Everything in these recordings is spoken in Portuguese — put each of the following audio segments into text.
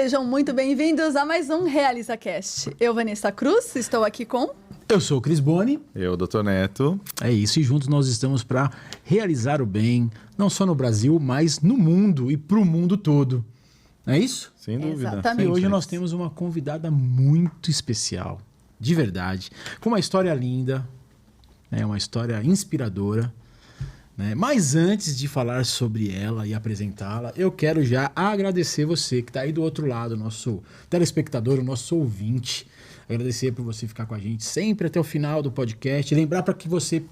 Sejam muito bem-vindos a mais um RealizaCast. Eu, Vanessa Cruz, estou aqui com... Eu sou o Cris Boni. Eu, Dr. Neto. É isso, e juntos nós estamos para realizar o bem, não só no Brasil, mas no mundo e para o mundo todo. Não é isso? Sem dúvida. Exatamente. E hoje nós temos uma convidada muito especial, de verdade, com uma história linda, né, uma história inspiradora. Né? Mas antes de falar sobre ela e apresentá-la, eu quero já agradecer você que está aí do outro lado, nosso telespectador, o nosso ouvinte. Agradecer por você ficar com a gente sempre até o final do podcast. Lembrar para que você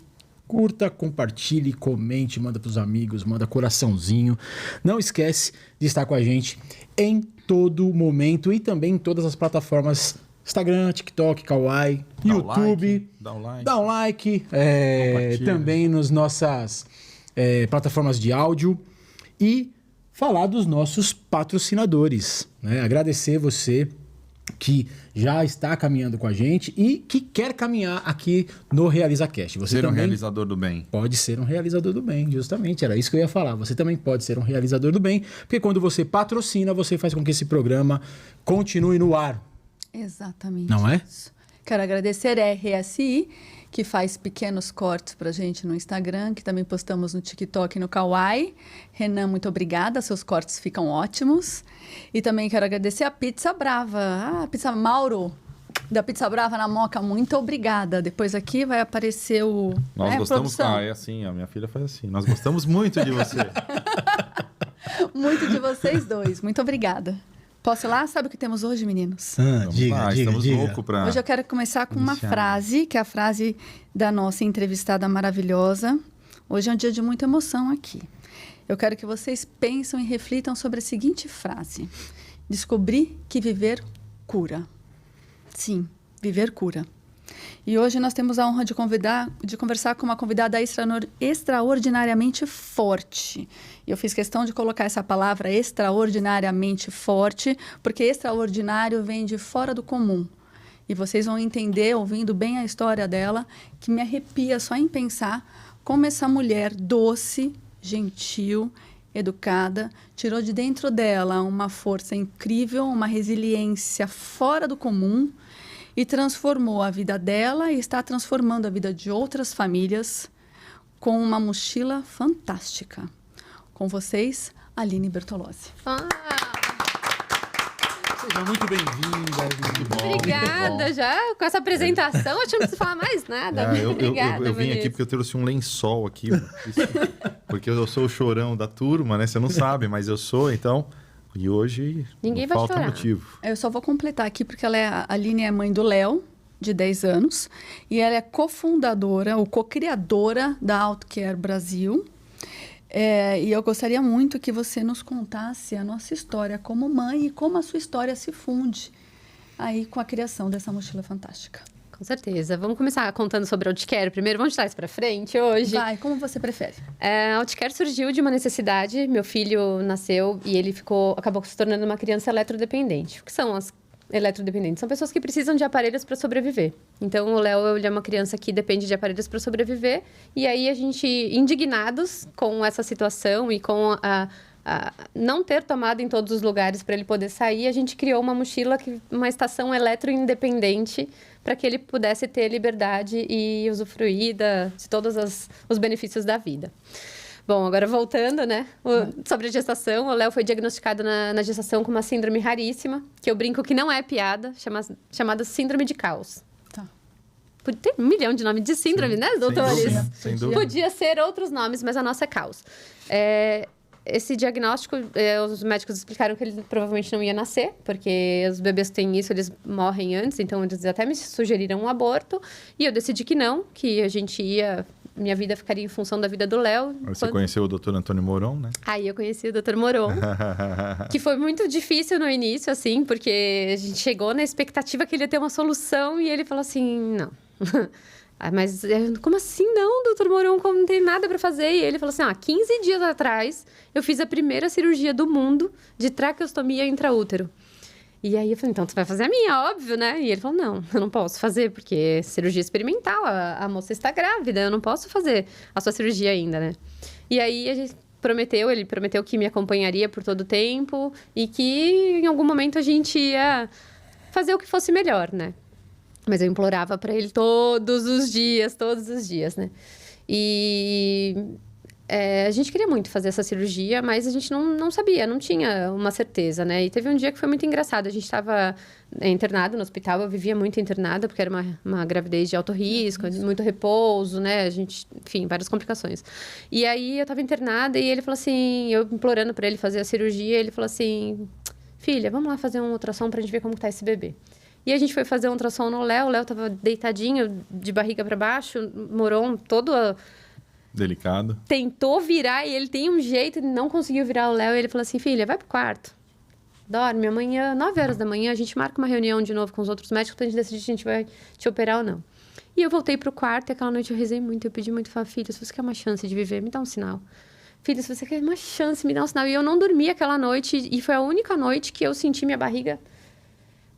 curta, compartilhe, comente, manda para os amigos, manda coraçãozinho. Não esquece de estar com a gente em todo momento e também em todas as plataformas Instagram, TikTok, Kawaii, YouTube. Dá um like. Dá um like. Também nas nossas plataformas de áudio. E falar dos nossos patrocinadores. Né? Agradecer você que já está caminhando com a gente e que quer caminhar aqui no RealizaCast. Você Ser um também realizador do bem. pode ser um realizador do bem, justamente. Era isso que eu ia falar. Você também pode ser um realizador do bem, porque quando você patrocina, você faz com que esse programa continue no ar. Exatamente. Não é? Isso. Quero agradecer a RSI, que faz pequenos cortes pra gente no Instagram, que também postamos no TikTok e no Kawaii. Renan, muito obrigada, seus cortes ficam ótimos. E também quero agradecer a Pizza Brava. Pizza Mauro, da Pizza Brava na Moca, muito obrigada. Depois aqui vai aparecer o... Nós gostamos... produção. é assim, a minha filha faz assim. Nós gostamos muito de você. Muito de vocês dois, muito obrigada. Posso ir lá? Sabe o que temos hoje, meninos? Vamos lá, estamos loucos para... Hoje eu quero começar com uma frase, que é a frase da nossa entrevistada maravilhosa. Hoje é um dia de muita emoção aqui. Eu quero que vocês pensem e reflitam sobre a seguinte frase. Descobri que viver cura. Sim, viver cura. E hoje nós temos a honra de conversar com uma convidada extraordinariamente forte. E eu fiz questão de colocar essa palavra extraordinariamente forte, porque extraordinário vem de fora do comum. E vocês vão entender, ouvindo bem a história dela, que me arrepia só em pensar como essa mulher doce, gentil, educada, tirou de dentro dela uma força incrível, uma resiliência fora do comum, e transformou a vida dela e está transformando a vida de outras famílias com uma mochila fantástica. Com vocês, Aline Bertolozzi. Seja muito bem-vinda. Obrigada, já com essa apresentação, eu não preciso falar mais nada. Obrigada, eu vim aqui porque eu trouxe um lençol aqui. Porque eu sou o chorão da turma, né? Você não sabe, mas eu sou, então... E hoje ninguém não vai falta chorar. motivo. Eu só vou completar aqui, porque a Aline é mãe do Léo, de 10 anos, e ela é cofundadora, ou co-criadora da Autocare Brasil. E eu gostaria muito que você nos contasse a nossa história como mãe e como a sua história se funde aí com a criação dessa mochila fantástica. Com certeza. Vamos começar contando sobre a Autocare primeiro. Vamos tirar isso para frente hoje. Vai, como você prefere. A Autocare surgiu de uma necessidade. Meu filho nasceu e ele acabou se tornando uma criança eletrodependente. O que são as eletrodependentes? São pessoas que precisam de aparelhos para sobreviver. Então, o Léo ele é uma criança que depende de aparelhos para sobreviver. E aí, a gente, indignados com essa situação e com a não ter tomado em todos os lugares para ele poder sair, a gente criou uma mochila, uma estação eletroindependente para que ele pudesse ter liberdade e usufruir de todos os benefícios da vida. Bom, agora voltando, né, sobre a gestação, o Léo foi diagnosticado na gestação com uma síndrome raríssima, que eu brinco que não é piada, chamada síndrome de caos. Tá. Tem 1 milhão de nomes de síndrome, né, doutores? Sem dúvida. Podia ser outros nomes, mas a nossa é caos. Esse diagnóstico, os médicos explicaram que ele provavelmente não ia nascer, porque os bebês que têm isso, eles morrem antes, então eles até me sugeriram um aborto, e eu decidi que não, que minha vida ficaria em função da vida do Léo. Você conheceu o Dr. Antônio Moron, né? Aí eu conheci o Dr. Moron, que foi muito difícil no início, assim, porque a gente chegou na expectativa que ele ia ter uma solução, e ele falou assim, não... Mas como assim não, doutor Moron? Como não tem nada para fazer? E ele falou assim, 15 dias atrás, eu fiz a primeira cirurgia do mundo de traqueostomia intraútero. E aí eu falei, então tu vai fazer a minha, óbvio, né? E ele falou, não, eu não posso fazer, porque é cirurgia experimental, a moça está grávida, eu não posso fazer a sua cirurgia ainda, né? E aí a gente ele prometeu que me acompanharia por todo o tempo e que em algum momento a gente ia fazer o que fosse melhor, né? Mas eu implorava para ele todos os dias, né? E a gente queria muito fazer essa cirurgia, mas a gente não sabia, não tinha uma certeza, né? E teve um dia que foi muito engraçado. A gente estava internado no hospital, eu vivia muito internada, porque era uma gravidez de alto risco, muito repouso, né? A gente, enfim, várias complicações. E aí eu estava internada e ele falou assim, eu implorando para ele fazer a cirurgia, ele falou assim, filha, vamos lá fazer um ultrassom pra gente ver como tá esse bebê. E a gente foi fazer um ultrassom no Léo, o Léo tava deitadinho, de barriga para baixo, Moron todo... Delicado. Tentou virar e ele tem um jeito e não conseguiu virar o Léo. E ele falou assim, filha, vai pro quarto. Dorme, amanhã, 9 horas da manhã, a gente marca uma reunião de novo com os outros médicos pra gente decidir se a gente vai te operar ou não. E eu voltei pro quarto e aquela noite eu rezei muito, eu pedi muito, falei, filha, se você quer uma chance de viver, me dá um sinal. Filha, se você quer uma chance, me dá um sinal. E eu não dormi aquela noite e foi a única noite que eu senti minha barriga.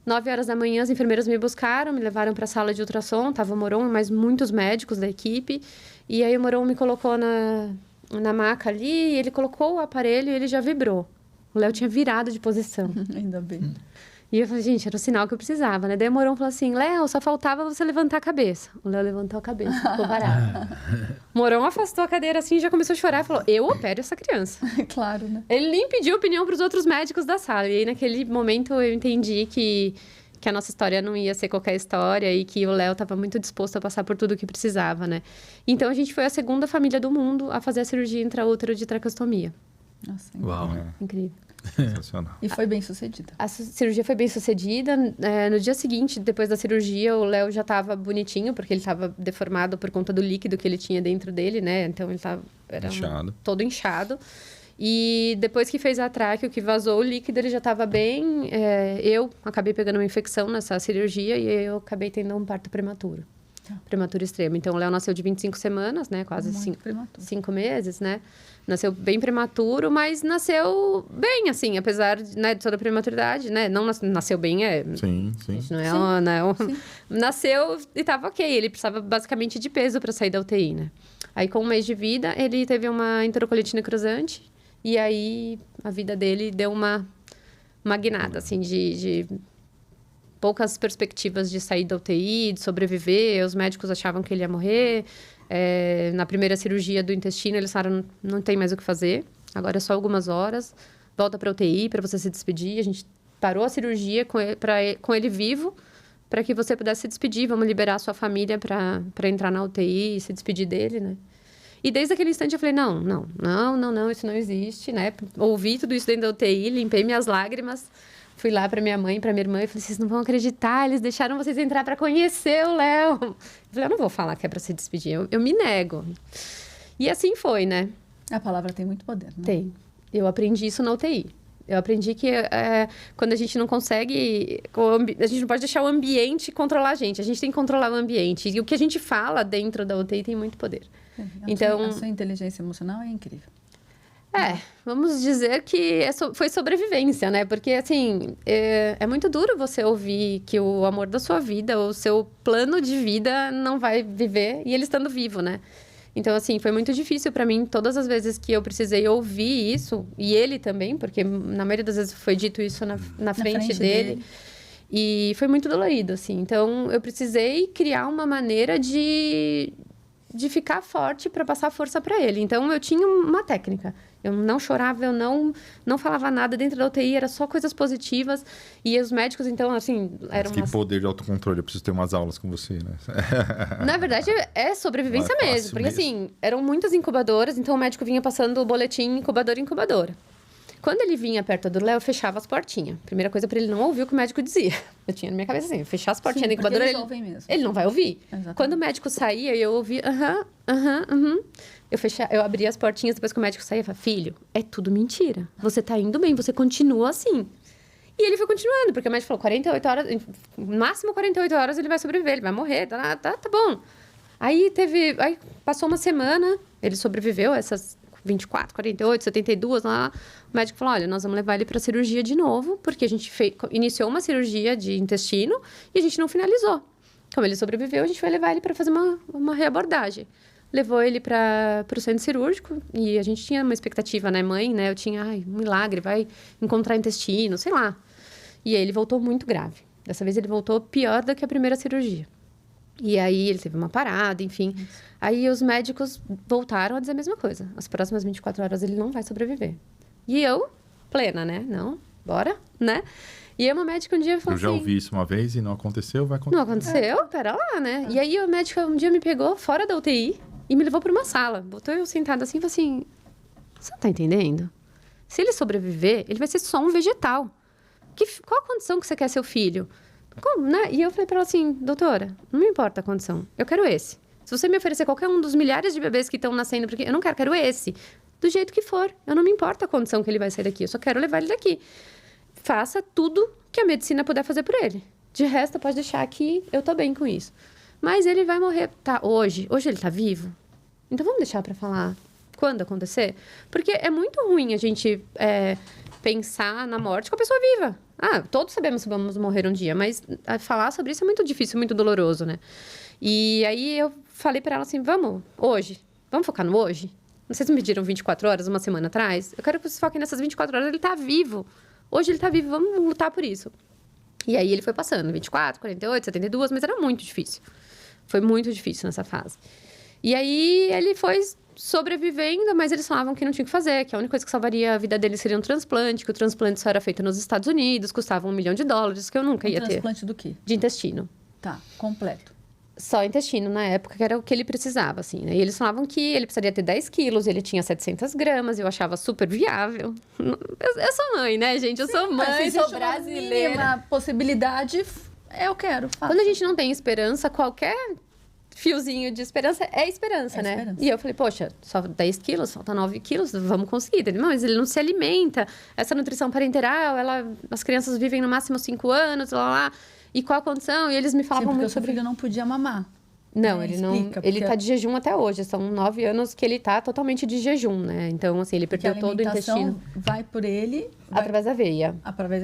9 horas da manhã, as enfermeiras me buscaram, me levaram para a sala de ultrassom, tava o Moron, mais muitos médicos da equipe. E aí o Moron me colocou na maca ali, e ele colocou o aparelho e ele já vibrou. O Léo tinha virado de posição. Ainda bem. E eu falei, gente, era o sinal que eu precisava, né? Daí o Moron falou assim, Léo, só faltava você levantar a cabeça. O Léo levantou a cabeça, ficou parado. O Moron afastou a cadeira assim, já começou a chorar e falou, eu opero essa criança. Claro, né? Ele nem pediu opinião para os outros médicos da sala. E aí, naquele momento, eu entendi que a nossa história não ia ser qualquer história e que o Léo estava muito disposto a passar por tudo o que precisava, né? Então, a gente foi a segunda família do mundo a fazer a cirurgia intraútero de traqueostomia. Nossa, Uau. Incrível. Sensacional. E foi bem sucedida. A cirurgia foi bem sucedida. No dia seguinte, depois da cirurgia, o Léo já estava bonitinho, porque ele estava deformado por conta do líquido que ele tinha dentro dele, né? Então, ele era Inchado. todo inchado. E depois que fez a tráqueo, que vazou o líquido, ele já estava bem. Eu acabei pegando uma infecção nessa cirurgia e eu acabei tendo um parto prematuro. Prematuro extremo. Então, o Léo nasceu de 25 semanas, né? Quase Muito prematuro. 5 meses, né? Nasceu bem prematuro, mas nasceu bem, assim, apesar de toda a prematuridade, né? Não nasceu bem, Sim, sim. Não é Sim. Nasceu e estava ok. Ele precisava basicamente de peso para sair da UTI, né? Aí, com 1 mês de vida, ele teve uma enterocolite necrosante. E aí, a vida dele deu uma guinada, assim, de poucas perspectivas de sair da UTI, de sobreviver. Os médicos achavam que ele ia morrer. Na primeira cirurgia do intestino, eles falaram, não tem mais o que fazer. Agora é só algumas horas. Volta para a UTI para você se despedir. A gente parou a cirurgia com ele vivo para que você pudesse se despedir. Vamos liberar a sua família para entrar na UTI e se despedir dele, né? E desde aquele instante eu falei, não, isso não existe, né? Ouvi tudo isso dentro da UTI, limpei minhas lágrimas, fui lá para minha mãe, para minha irmã e falei, vocês não vão acreditar, eles deixaram vocês entrar para conhecer o Léo. Eu falei, eu não vou falar que é para se despedir, eu me nego. E assim foi, né? A palavra tem muito poder, né? Tem. Eu aprendi isso na UTI. Eu aprendi que quando a gente não consegue... A gente não pode deixar o ambiente controlar a gente tem que controlar o ambiente. E o que a gente fala dentro da UTI tem muito poder. Então, a sua inteligência emocional é incrível. Vamos dizer que foi sobrevivência, né? Porque, assim, é muito duro você ouvir que o amor da sua vida, o seu plano de vida não vai viver e ele estando vivo, né? Então, assim, foi muito difícil para mim todas as vezes que eu precisei ouvir isso, e ele também, porque na maioria das vezes foi dito isso na frente dele. E foi muito dolorido, assim. Então, eu precisei criar uma maneira de ficar forte para passar força para ele. Então, eu tinha uma técnica. Eu não chorava, eu não falava nada dentro da UTI, era só coisas positivas. E os médicos, então, assim, eram Que poder de autocontrole, eu preciso ter umas aulas com você, né? Na verdade, é sobrevivência mesmo. Porque, assim, eram muitas incubadoras, então o médico vinha passando o boletim incubadora em incubadora. Quando ele vinha perto do Léo, eu fechava as portinhas. Primeira coisa para ele não ouvir o que o médico dizia. Eu tinha na minha cabeça assim, fechar as portinhas da incubadora, ele não vai ouvir. Exatamente. Quando o médico saía, eu ouvia, Eu abria as portinhas depois que o médico saía e falava, filho, é tudo mentira. Você tá indo bem, você continua assim. E ele foi continuando, porque o médico falou, 48 horas, no máximo 48 horas ele vai sobreviver, ele vai morrer, tá bom. Aí passou uma semana, ele sobreviveu, essas 24, 48, 72, lá. O médico falou, olha, nós vamos levar ele para cirurgia de novo, porque a gente iniciou uma cirurgia de intestino e a gente não finalizou. Como ele sobreviveu, a gente vai levar ele para fazer uma reabordagem. levou ele para o centro cirúrgico e a gente tinha uma expectativa, né? Mãe, né? Eu tinha, um milagre, vai encontrar intestino, sei lá. E aí ele voltou muito grave. Dessa vez ele voltou pior do que a primeira cirurgia. E aí ele teve uma parada, enfim. Aí os médicos voltaram a dizer a mesma coisa. As próximas 24 horas ele não vai sobreviver. E eu, plena, né? Não, bora, né? E aí uma médica um dia falou assim... Eu já ouvi isso uma vez e não aconteceu, vai acontecer. Não aconteceu? Pera lá, né? E aí a médica um dia me pegou fora da UTI e me levou para uma sala. Botou eu sentada assim e falou assim... Você não tá entendendo? Se ele sobreviver, ele vai ser só um vegetal. Qual a condição que você quer seu filho? Como, né? E eu falei para ela assim, doutora, não me importa a condição, eu quero esse. Se você me oferecer qualquer um dos milhares de bebês que estão nascendo, porque eu não quero esse. Do jeito que for, eu não me importa a condição que ele vai sair daqui, eu só quero levar ele daqui. Faça tudo que a medicina puder fazer por ele. De resto, pode deixar que eu tô bem com isso. Mas ele vai morrer, tá? Hoje ele tá vivo? Então vamos deixar para falar quando acontecer? Porque é muito ruim a gente pensar na morte com a pessoa viva. Todos sabemos que vamos morrer um dia, mas falar sobre isso é muito difícil, muito doloroso, né? E aí eu falei para ela assim, vamos focar no hoje? Vocês me pediram 24 horas, uma semana atrás? Eu quero que vocês foquem nessas 24 horas, ele tá vivo. Hoje ele tá vivo, vamos lutar por isso. E aí ele foi passando, 24, 48, 72, mas era muito difícil. Foi muito difícil nessa fase. E aí ele foi sobrevivendo, mas eles falavam que não tinha o que fazer, que a única coisa que salvaria a vida dele seria um transplante, que o transplante só era feito nos Estados Unidos, custava $1 milhão, que eu nunca ia ter. Transplante do quê? De intestino. Tá, completo. Só intestino, na época, que era o que ele precisava, assim, né? E eles falavam que ele precisaria ter 10 quilos, ele tinha 700 gramas, eu achava super viável. Eu sou mãe, né, gente? Eu sou mãe, sou brasileira. A possibilidade, eu quero, faço. Quando a gente não tem esperança, qualquer fiozinho de esperança é esperança, né? Esperança. E eu falei, poxa, só 10 quilos, falta 9 quilos, vamos conseguir. Não, mas ele não se alimenta. Essa nutrição parenteral, as crianças vivem no máximo 5 anos, lá. E qual a condição? E eles me falavam muito sobre... o seu filho não podia mamar. Não, ele não... Ele tá de jejum até hoje. São 9 anos que ele tá totalmente de jejum, né? Então, assim, ele perdeu todo o intestino. Vai por ele... Através da veia.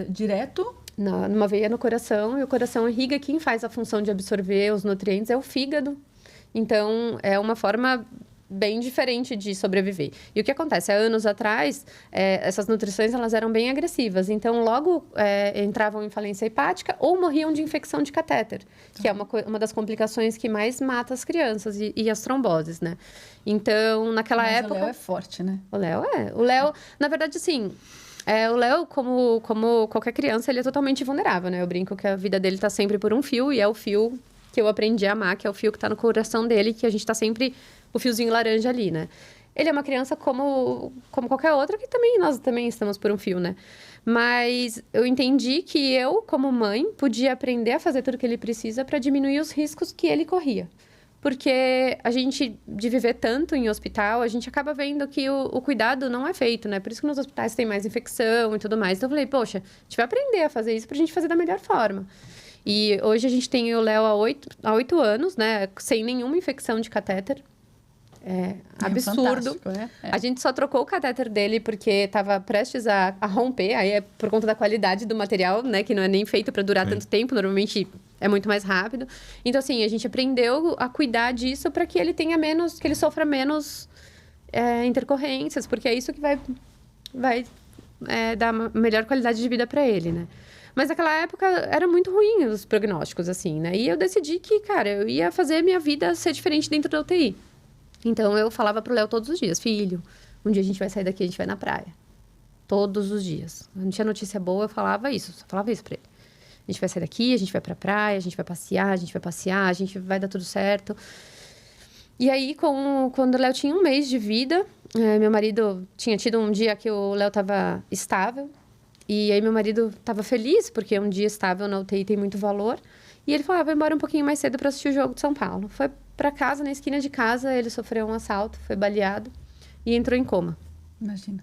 Direto... Numa veia no coração. E o coração irriga. Quem faz a função de absorver os nutrientes é o fígado. Então, é uma forma bem diferente de sobreviver. E o que acontece? Há anos atrás, essas nutrições elas eram bem agressivas. Então, logo entravam em falência hepática ou morriam de infecção de catéter, que é uma das complicações que mais mata as crianças e as tromboses, né? Então, naquela época... o Léo é forte, né? O Léo, na verdade, assim... o Léo, como qualquer criança, ele é totalmente vulnerável, né? Eu brinco que a vida dele tá sempre por um fio, e é o fio que eu aprendi a amar, que é o fio que tá no coração dele, que a gente tá sempre... o fiozinho laranja ali, né? Ele é uma criança como qualquer outra, que nós também estamos por um fio, né? Mas eu entendi que eu, como mãe, podia aprender a fazer tudo o que ele precisa para diminuir os riscos que ele corria. Porque a gente, de viver tanto em hospital, a gente acaba vendo que o cuidado não é feito, né? Por isso que nos hospitais tem mais infecção e tudo mais. Então eu falei, poxa, a gente vai aprender a fazer isso pra gente fazer da melhor forma. E hoje a gente tem o Léo há 8 anos, né? Sem nenhuma infecção de catéter. Absurdo. A gente só trocou o catéter dele porque estava prestes a romper. Aí é por conta da qualidade do material, né? Que não é nem feito para durar tanto tempo. Normalmente é muito mais rápido. Então, assim, a gente aprendeu a cuidar disso para que ele tenha menos... que ele sofra menos intercorrências. Porque é isso que vai dar uma melhor qualidade de vida para ele, né? Mas naquela época era muito ruim os prognósticos, assim, né? E eu decidi que, cara, eu ia fazer minha vida ser diferente dentro da UTI. Então, eu falava pro Léo todos os dias, filho, um dia a gente vai sair daqui, a gente vai na praia. Todos os dias. Não tinha notícia boa, eu falava isso, só falava isso pra ele. A gente vai sair daqui, a gente vai pra praia, a gente vai passear, a gente vai dar tudo certo. E aí, quando o Léo tinha 1 mês de vida, meu marido tinha tido um dia que o Léo tava estável. E aí, meu marido tava feliz, porque um dia estável na UTI tem muito valor. E ele falou, vou embora um pouquinho mais cedo para assistir o jogo de São Paulo. Foi para casa, na esquina de casa, ele sofreu um assalto, foi baleado e entrou em coma. Imagina.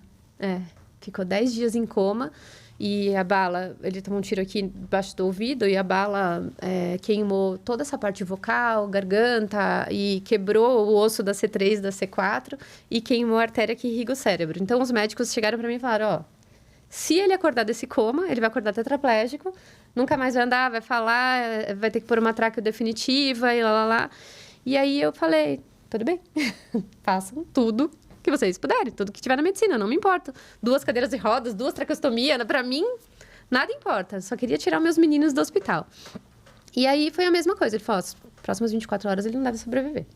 Ficou 10 dias em coma e a bala, ele tomou um tiro aqui embaixo do ouvido e a bala queimou toda essa parte vocal, garganta e quebrou o osso da C3, da C4 e queimou a artéria que irriga o cérebro. Então, os médicos chegaram para mim e falaram, se ele acordar desse coma, ele vai acordar tetraplégico, nunca mais vai andar, vai falar, vai ter que pôr uma tráqueo definitiva e lá. E aí eu falei, tudo bem. Façam tudo que vocês puderem, tudo que tiver na medicina, não me importa. 2 cadeiras de rodas, 2 traqueostomias, pra mim, nada importa. Só queria tirar meus meninos do hospital. E aí foi a mesma coisa. Ele falou, as próximas 24 horas ele não deve sobreviver.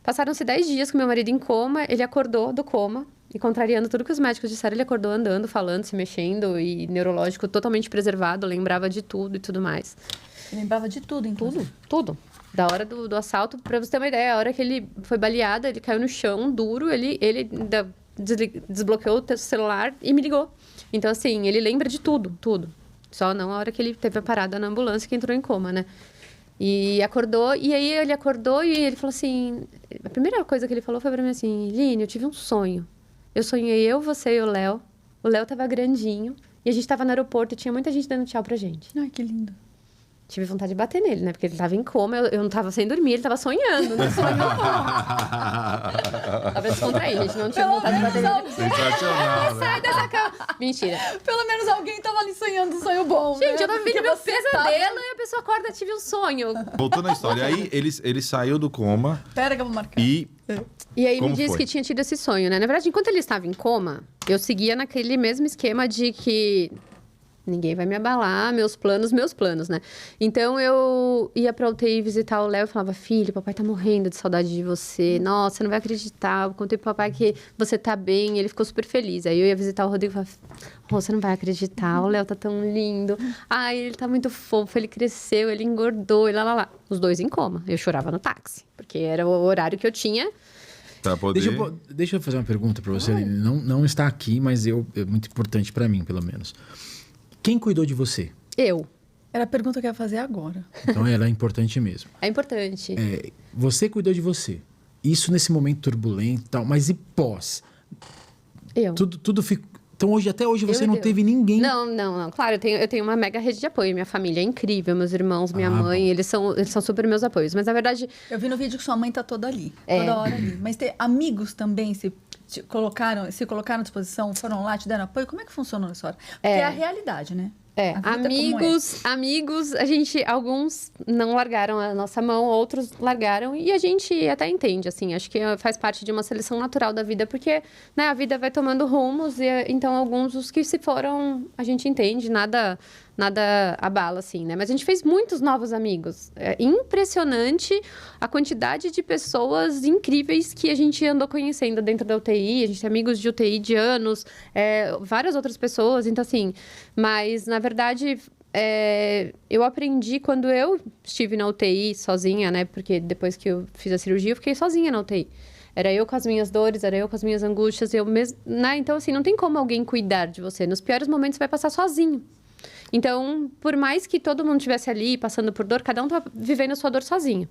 Passaram-se 10 dias com meu marido em coma, ele acordou do coma, e contrariando tudo que os médicos disseram, ele acordou andando, falando, se mexendo, e neurológico totalmente preservado, lembrava de tudo e tudo mais. Ele lembrava de tudo, inclusive. Tudo. Da hora do assalto, pra você ter uma ideia, a hora que ele foi baleado, ele caiu no chão, duro, ele desbloqueou o celular e me ligou. Então, assim, ele lembra de tudo. Só não a hora que ele teve a parada na ambulância, que entrou em coma, né? E acordou, e aí ele acordou e ele falou assim... A primeira coisa que ele falou foi pra mim assim, Line, eu tive um sonho. Eu sonhei eu, você e o Léo. O Léo tava grandinho, e a gente tava no aeroporto e tinha muita gente dando tchau pra gente. Ai, que lindo. Tive vontade de bater nele, né? Porque ele tava em coma, eu não tava sem dormir, ele tava sonhando. Não sonhou, Tava descontrair, gente. Não tinha vontade de bater nele. Sensacional, né? Sai dessa cama. Mentira. Pelo menos alguém tava ali sonhando um sonho bom, Gente, né? eu tava Porque vivendo meu você pesadelo e a pessoa acorda, tive um sonho. Voltando à história. Aí ele saiu do coma Pera que eu vou marcar. e... E aí Como me disse foi? que tinha tido esse sonho, né? Na verdade, enquanto ele estava em coma, eu seguia naquele mesmo esquema de que ninguém vai me abalar, meus planos, né? Então, eu ia pra UTI visitar o Léo e falava, filho, papai tá morrendo de saudade de você. Nossa, você não vai acreditar. Eu contei pro papai que você tá bem. Ele ficou super feliz. Aí eu ia visitar o Rodrigo e falava, você não vai acreditar. O Léo tá tão lindo. Ai, ele tá muito fofo. Ele cresceu, ele engordou e lá. Os 2 em coma. Eu chorava no táxi. Porque era o horário que eu tinha. Pra poder... Deixa eu fazer uma pergunta para você. Ele não está aqui, mas é muito importante para mim, pelo menos. Quem cuidou de você? Eu. Era a pergunta que eu ia fazer agora. Então ela é importante mesmo. É importante. Você cuidou de você. Isso nesse momento turbulento e tal, mas e pós? Eu. Tudo ficou... Então até hoje você não Eu. teve ninguém... Não. Claro, eu tenho uma mega rede de apoio. Minha família é incrível, meus irmãos, minha mãe, eles são super meus apoios. Mas, na verdade... Eu vi no vídeo que sua mãe tá toda ali. É. Toda hora ali. Mas amigos também se colocaram à disposição, foram lá, te deram apoio? Como é que funcionou essa hora? Porque é a realidade, né? A vida amigos, alguns não largaram a nossa mão, outros largaram, e a gente até entende, assim, acho que faz parte de uma seleção natural da vida, porque, né, a vida vai tomando rumos, e então alguns dos que se foram, a gente entende, nada abala, assim, né? Mas a gente fez muitos novos amigos. É impressionante a quantidade de pessoas incríveis que a gente andou conhecendo dentro da UTI. A gente tem amigos de UTI de anos, várias outras pessoas. Então, assim, mas, na verdade, eu aprendi quando eu estive na UTI sozinha, né? Porque depois que eu fiz a cirurgia, eu fiquei sozinha na UTI. Era eu com as minhas dores, era eu com as minhas angústias. Né? Então, assim, não tem como alguém cuidar de você. Nos piores momentos, você vai passar sozinho. Então, por mais que todo mundo estivesse ali passando por dor, cada um tá vivendo a sua dor sozinho.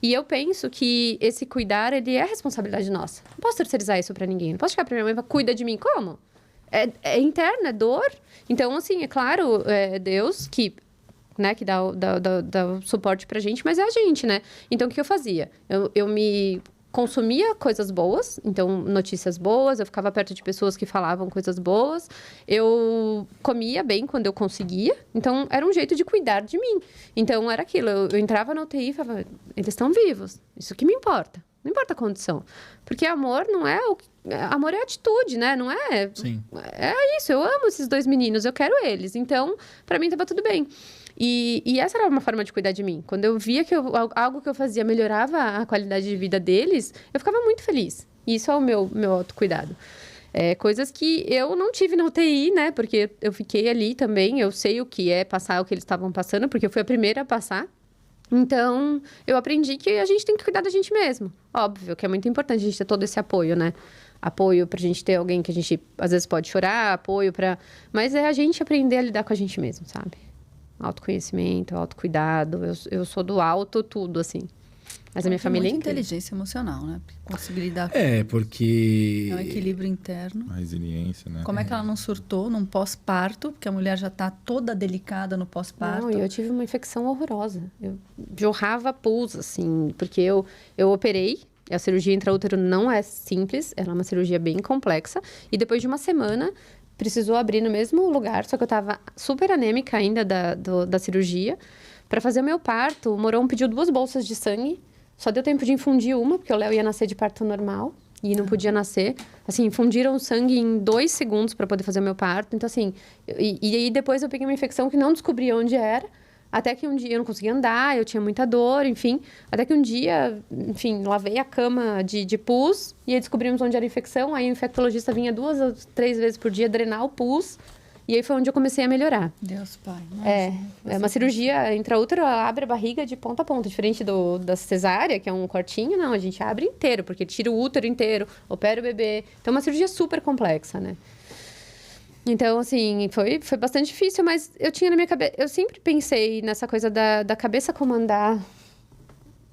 E eu penso que esse cuidar, ele é responsabilidade nossa. Não posso terceirizar isso pra ninguém. Não posso chegar pra minha mãe e falar, cuida de mim. Como? É interno, é dor. Então, assim, é claro, é Deus que, né, que dá o suporte pra gente, mas é a gente, né? Então, o que eu fazia? Eu me consumia coisas boas, então notícias boas, eu ficava perto de pessoas que falavam coisas boas, eu comia bem quando eu conseguia, então era um jeito de cuidar de mim. Então era aquilo, eu entrava na UTI e falava, eles estão vivos, isso que me importa, não importa a condição. Porque amor não é amor é atitude, né? Não é... Sim. É isso, eu amo esses 2 meninos, eu quero eles, então pra mim tava tudo bem. E essa era uma forma de cuidar de mim. Quando eu via que algo que eu fazia melhorava a qualidade de vida deles, eu ficava muito feliz. E isso é o meu autocuidado. Coisas que eu não tive na UTI, né? Porque eu fiquei ali também, eu sei o que é passar o que eles estavam passando, porque eu fui a primeira a passar. Então, eu aprendi que a gente tem que cuidar da gente mesmo. Óbvio que é muito importante a gente ter todo esse apoio, né? Apoio pra gente ter alguém que a gente, às vezes, pode chorar, apoio pra... Mas é a gente aprender a lidar com a gente mesmo, sabe? Autoconhecimento, autocuidado. Eu sou do alto tudo, assim. Mas a minha família é muita incrível. inteligência emocional, né? Conseguir lidar com Porque... o equilíbrio interno. A resiliência, né? Como é que ela não surtou num pós-parto? Porque a mulher já tá toda delicada no pós-parto. Não, eu tive uma infecção horrorosa. Eu jorrava pus, assim, porque eu operei. A cirurgia intraútero não é simples, ela é uma cirurgia bem complexa. E depois de uma semana, precisou abrir no mesmo lugar, só que eu tava super anêmica ainda da cirurgia. Para fazer o meu parto, o Morão pediu 2 bolsas de sangue Só deu tempo de infundir uma, porque o Léo ia nascer de parto normal e não podia nascer. Assim, infundiram o sangue em 2 segundos para poder fazer o meu parto. Então, assim, e aí depois eu peguei uma infecção que não descobria onde era. Até que um dia eu não conseguia andar, eu tinha muita dor, enfim. Até que um dia, enfim, lavei a cama de pus e aí descobrimos onde era a infecção. Aí o infectologista vinha 2 ou 3 vezes por dia drenar o pus. E aí foi onde eu comecei a melhorar. Deus, pai. É uma cirurgia intraútero, ela abre a barriga de ponta a ponta. Diferente da cesárea, que é um cortinho, não. A gente abre inteiro, porque tira o útero inteiro, opera o bebê. Então, é uma cirurgia super complexa, né? Então, assim, foi bastante difícil, mas eu tinha na minha cabeça... Eu sempre pensei nessa coisa da cabeça comandar,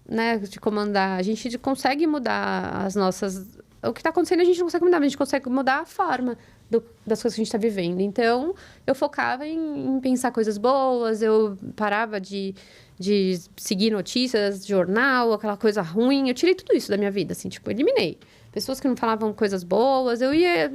né? De comandar. A gente consegue mudar as nossas... O que está acontecendo a gente não consegue mudar, mas a gente consegue mudar a forma das coisas que a gente está vivendo. Então, eu focava em pensar coisas boas, eu parava de seguir notícias, jornal, aquela coisa ruim. Eu tirei tudo isso da minha vida, assim, tipo, eliminei. Pessoas que não falavam coisas boas, eu ia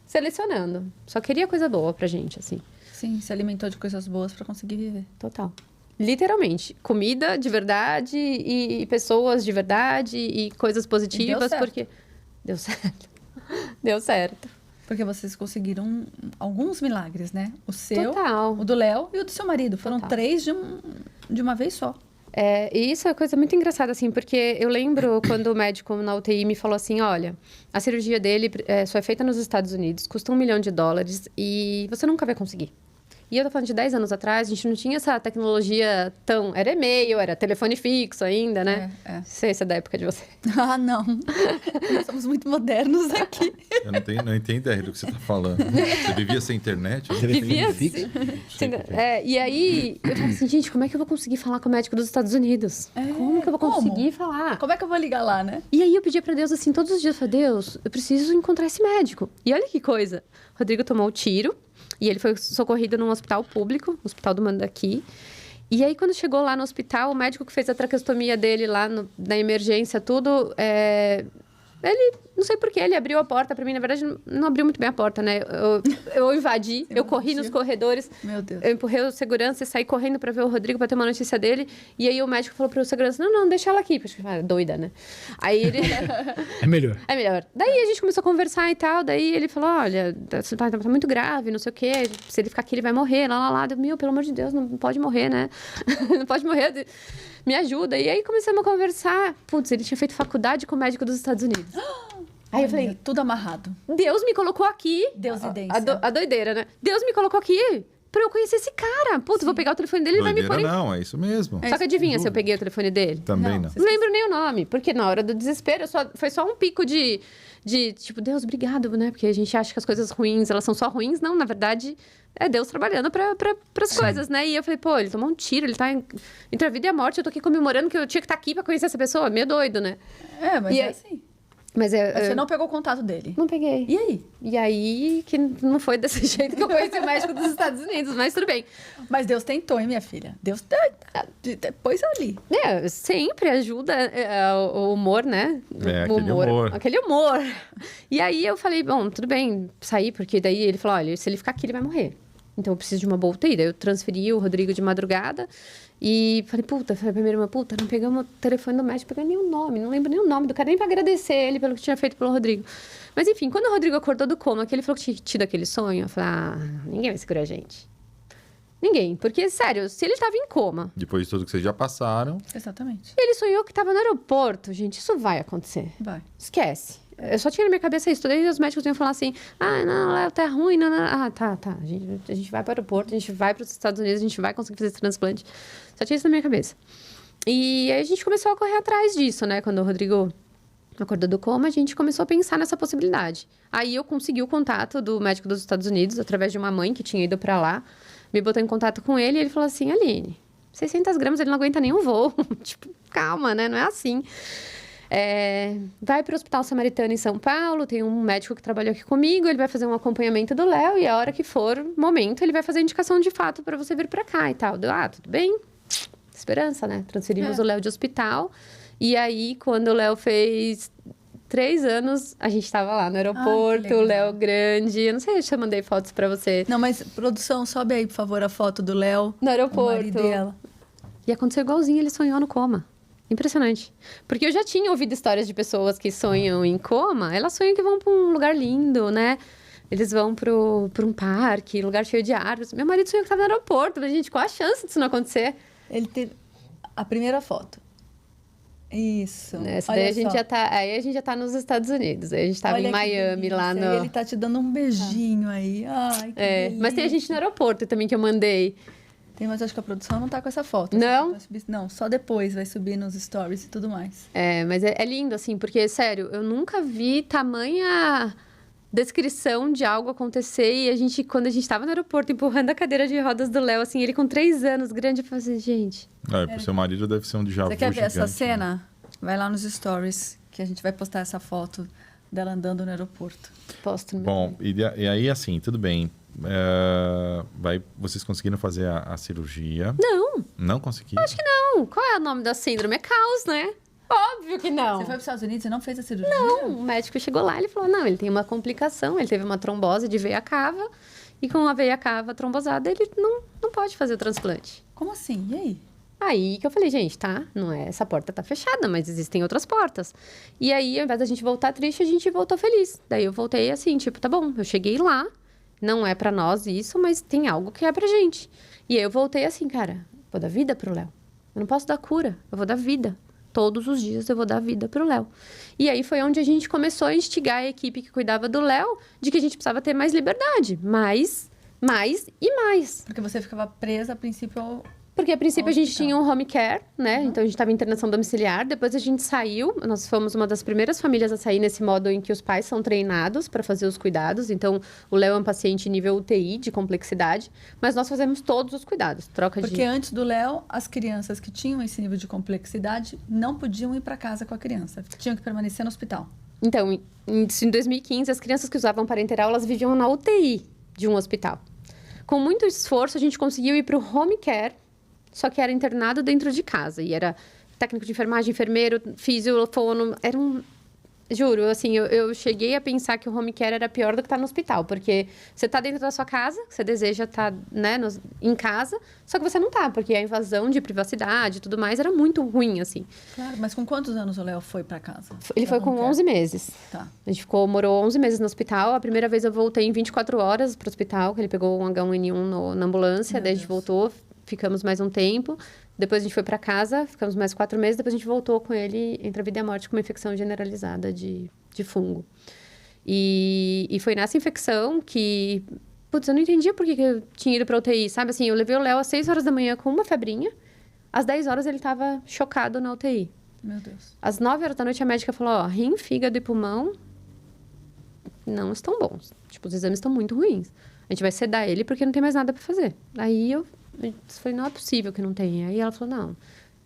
selecionando. Só queria coisa boa pra gente, assim. Sim, se alimentou de coisas boas para conseguir viver. Total. Literalmente. Comida de verdade e pessoas de verdade e coisas positivas, porque... Deu certo. Deu certo. Porque vocês conseguiram alguns milagres, né? O seu, Total. o do Léo e o do seu marido. Foram Total. 3 de uma vez só. E isso é uma coisa muito engraçada, assim, porque eu lembro quando o médico na UTI me falou assim, olha, a cirurgia dele só é feita nos Estados Unidos, custa $1 milhão e você nunca vai conseguir. E eu tô falando de 10 anos atrás, a gente não tinha essa tecnologia tão... Era e-mail, era telefone fixo ainda, né? Não sei se é da época de você. Ah, não. Nós somos muito modernos aqui. Eu não tenho ideia do que você está falando. Você vivia sem internet? Vivia assim. E aí, eu falei assim, gente, como é que eu vou conseguir falar com o médico dos Estados Unidos? Como que eu vou conseguir falar? Como é que eu vou ligar lá, né? E aí eu pedi pra Deus, assim, todos os dias, eu falei, Deus, eu preciso encontrar esse médico. E olha que coisa. O Rodrigo tomou o tiro. E ele foi socorrido num hospital público, Hospital do Mandaqui. E aí, quando chegou lá no hospital, o médico que fez a traqueostomia dele lá na emergência, tudo... Ele, não sei porquê, ele abriu a porta pra mim. Na verdade, não abriu muito bem a porta, né? Eu invadi, eu corri nos corredores. Meu Deus. Eu empurrei o segurança e saí correndo pra ver o Rodrigo, pra ter uma notícia dele. E aí, o médico falou pro segurança, não, deixa ela aqui. Porque, doida, né? Aí ele... É melhor. É melhor. Daí, a gente começou a conversar e tal. Daí, ele falou, olha, tá muito grave, não sei o quê. Se ele ficar aqui, ele vai morrer, lá. Meu, pelo amor de Deus, não pode morrer, né? Não pode morrer. Me ajuda. E aí, começamos a conversar. Putz, ele tinha feito faculdade com o médico dos Estados Unidos. Aí eu falei... Tudo amarrado. Deus me colocou aqui... Deusidência. A doideira, né? Deus me colocou aqui pra eu conhecer esse cara. Putz, vou pegar o telefone dele e vai me pôr... Não, é isso mesmo. Só que adivinha se eu peguei o telefone dele? Também não. Não lembro nem o nome, porque na hora do desespero foi só um pico de tipo, Deus, obrigado, né? Porque a gente acha que as coisas ruins, elas são só ruins. Não, na verdade, é Deus trabalhando pras coisas, né? E eu falei, pô, ele tomou um tiro, ele tá entre a vida e a morte, eu tô aqui comemorando que eu tinha que estar aqui pra conhecer essa pessoa. Meio doido, né? Mas é assim. Mas você não pegou o contato dele? Não peguei. E aí? E aí, que não foi desse jeito que eu conheci o médico dos Estados Unidos, mas tudo bem. Mas Deus tentou, hein, minha filha? Deus pôs ali. Sempre ajuda o humor, né? Aquele humor. Aquele humor. E aí eu falei, bom, tudo bem, saí, porque daí ele falou, olha, se ele ficar aqui, ele vai morrer. Então eu preciso de uma boa UTI. Daí eu transferi o Rodrigo de madrugada e falei, falei pra minha irmã, não pegamos o telefone do médico, não peguei nem o nome, não lembro nem o nome do cara, nem pra agradecer ele pelo que tinha feito pelo Rodrigo. Mas enfim, quando o Rodrigo acordou do coma, que ele falou que tinha tido aquele sonho, eu falei, ninguém vai segurar a gente. Ninguém, porque, sério, se ele tava em coma... Depois de tudo que vocês já passaram... Exatamente. Ele sonhou que tava no aeroporto, gente, isso vai acontecer. Vai. Esquece. Eu só tinha na minha cabeça isso. Daí os médicos iam falar assim, não, tá ruim, não. Tá. A gente vai para o aeroporto, a gente vai para os Estados Unidos, a gente vai conseguir fazer esse transplante. Só tinha isso na minha cabeça. E aí a gente começou a correr atrás disso, né? Quando o Rodrigo acordou do coma, a gente começou a pensar nessa possibilidade. Aí eu consegui o contato do médico dos Estados Unidos, através de uma mãe que tinha ido para lá, me botou em contato com ele e ele falou assim, Aline, 600 gramas, ele não aguenta nenhum voo. Tipo, calma, né? Não é assim. Vai para o Hospital Samaritano em São Paulo, tem um médico que trabalhou aqui comigo, ele vai fazer um acompanhamento do Léo e a hora que for momento, ele vai fazer a indicação de fato para você vir para cá e tal. Deu, tudo bem? Esperança, né? Transferimos o Léo de hospital e aí, quando o Léo fez 3 anos, a gente estava lá no aeroporto, o Léo grande. Eu não sei se eu mandei fotos para você. Não, mas produção, sobe aí, por favor, a foto do Léo. No aeroporto. O marido dela. E aconteceu igualzinho, ele sonhou no coma. Impressionante. Porque eu já tinha ouvido histórias de pessoas que sonham em coma. Elas sonham que vão para um lugar lindo, né? Eles vão para um parque, lugar cheio de árvores. Meu marido sonhou que estava no aeroporto. Eu falei, gente, qual a chance disso não acontecer? Ele teve a primeira foto. Isso. Essa Olha daí a gente só. já tá... Aí a gente já tá nos Estados Unidos. Aí a gente tava Olha em que Miami, lá delícia. no... E ele tá te dando um beijinho aí. Ai, que Mas tem a gente no aeroporto também que eu mandei. Tem, mas acho que a produção não tá com essa foto. Não? Vai subir- não, só depois vai subir nos stories e tudo mais. Mas é lindo, assim, porque, sério, eu nunca vi tamanha descrição de algo acontecer. E quando a gente tava no aeroporto, empurrando a cadeira de rodas do Léo, assim, ele com 3 anos, grande, eu falei assim, gente... Pro seu marido deve ser um déjà vu Você quer ver essa gigante, né? cena? Vai lá nos stories, que a gente vai postar essa foto dela andando no aeroporto. Posto no meu... Bom, e aí, assim, tudo bem. Vocês conseguiram fazer a cirurgia? Não, Não conseguiram? acho que não. Qual é o nome da síndrome? É caos, né? Óbvio que não. Você foi para os Estados Unidos e não fez a cirurgia? Não, o médico chegou lá e ele falou, não, ele tem uma complicação, ele teve uma trombose de veia cava, e com a veia cava trombosada, ele não pode fazer o transplante. Como assim? E aí? Aí que eu falei, gente, tá, não é, essa porta tá fechada, mas existem outras portas. E aí, ao invés da gente voltar triste, a gente voltou feliz. Daí eu voltei assim, tipo, tá bom, eu cheguei lá, não é pra nós isso, mas tem algo que é pra gente. E aí eu voltei assim, cara, vou dar vida pro Léo. Eu não posso dar cura, eu vou dar vida. Todos os dias eu vou dar vida pro Léo. E aí foi onde a gente começou a instigar a equipe que cuidava do Léo de que a gente precisava ter mais liberdade. Mais e mais. Porque você ficava presa, a princípio, Porque a princípio a gente Hospital. tinha um home care, né? Então a gente estava em internação domiciliar. Depois a gente saiu. Nós fomos uma das primeiras famílias a sair nesse modo em que os pais são treinados para fazer os cuidados. Então o Léo é um paciente nível UTI de complexidade, mas nós fazemos todos os cuidados. porque antes do Léo, as crianças que tinham esse nível de complexidade não podiam ir para casa com a criança. Tinham que permanecer no hospital. Então, em 2015, as crianças que usavam parenteral, elas viviam na UTI de um hospital. Com muito esforço, a gente conseguiu ir para o home care, só que era internado dentro de casa. E era técnico de enfermagem, enfermeiro, físio, fono. Era um... Juro, assim, eu cheguei a pensar que o home care era pior do que estar no hospital. Porque você está dentro da sua casa, você deseja estar, né, em casa, só que você não está, porque a invasão de privacidade e tudo mais era muito ruim, assim. Claro, mas com quantos anos o Léo foi para casa? Ele foi com 11 meses. Tá. A gente morou 11 meses no hospital. A primeira vez eu voltei em 24 horas pro hospital, que ele pegou um H1N1 na ambulância. Meu Daí a gente Deus. voltou, ficamos mais um tempo. Depois a gente foi para casa, ficamos mais 4 meses. Depois a gente voltou com ele entre a vida e a morte com uma infecção generalizada de fungo. E foi nessa infecção que... Putz, eu não entendia por que eu tinha ido pra UTI, sabe? Assim, eu levei o Léo às 6 horas da manhã com uma febrinha. Às 10 horas ele tava chocado na UTI. Meu Deus. Às 9 horas da noite, a médica falou, ó, rim, fígado e pulmão não estão bons. Tipo, os exames estão muito ruins. A gente vai sedar ele porque não tem mais nada para fazer. Aí eu falei, não é possível que não tenha. Aí ela falou, não,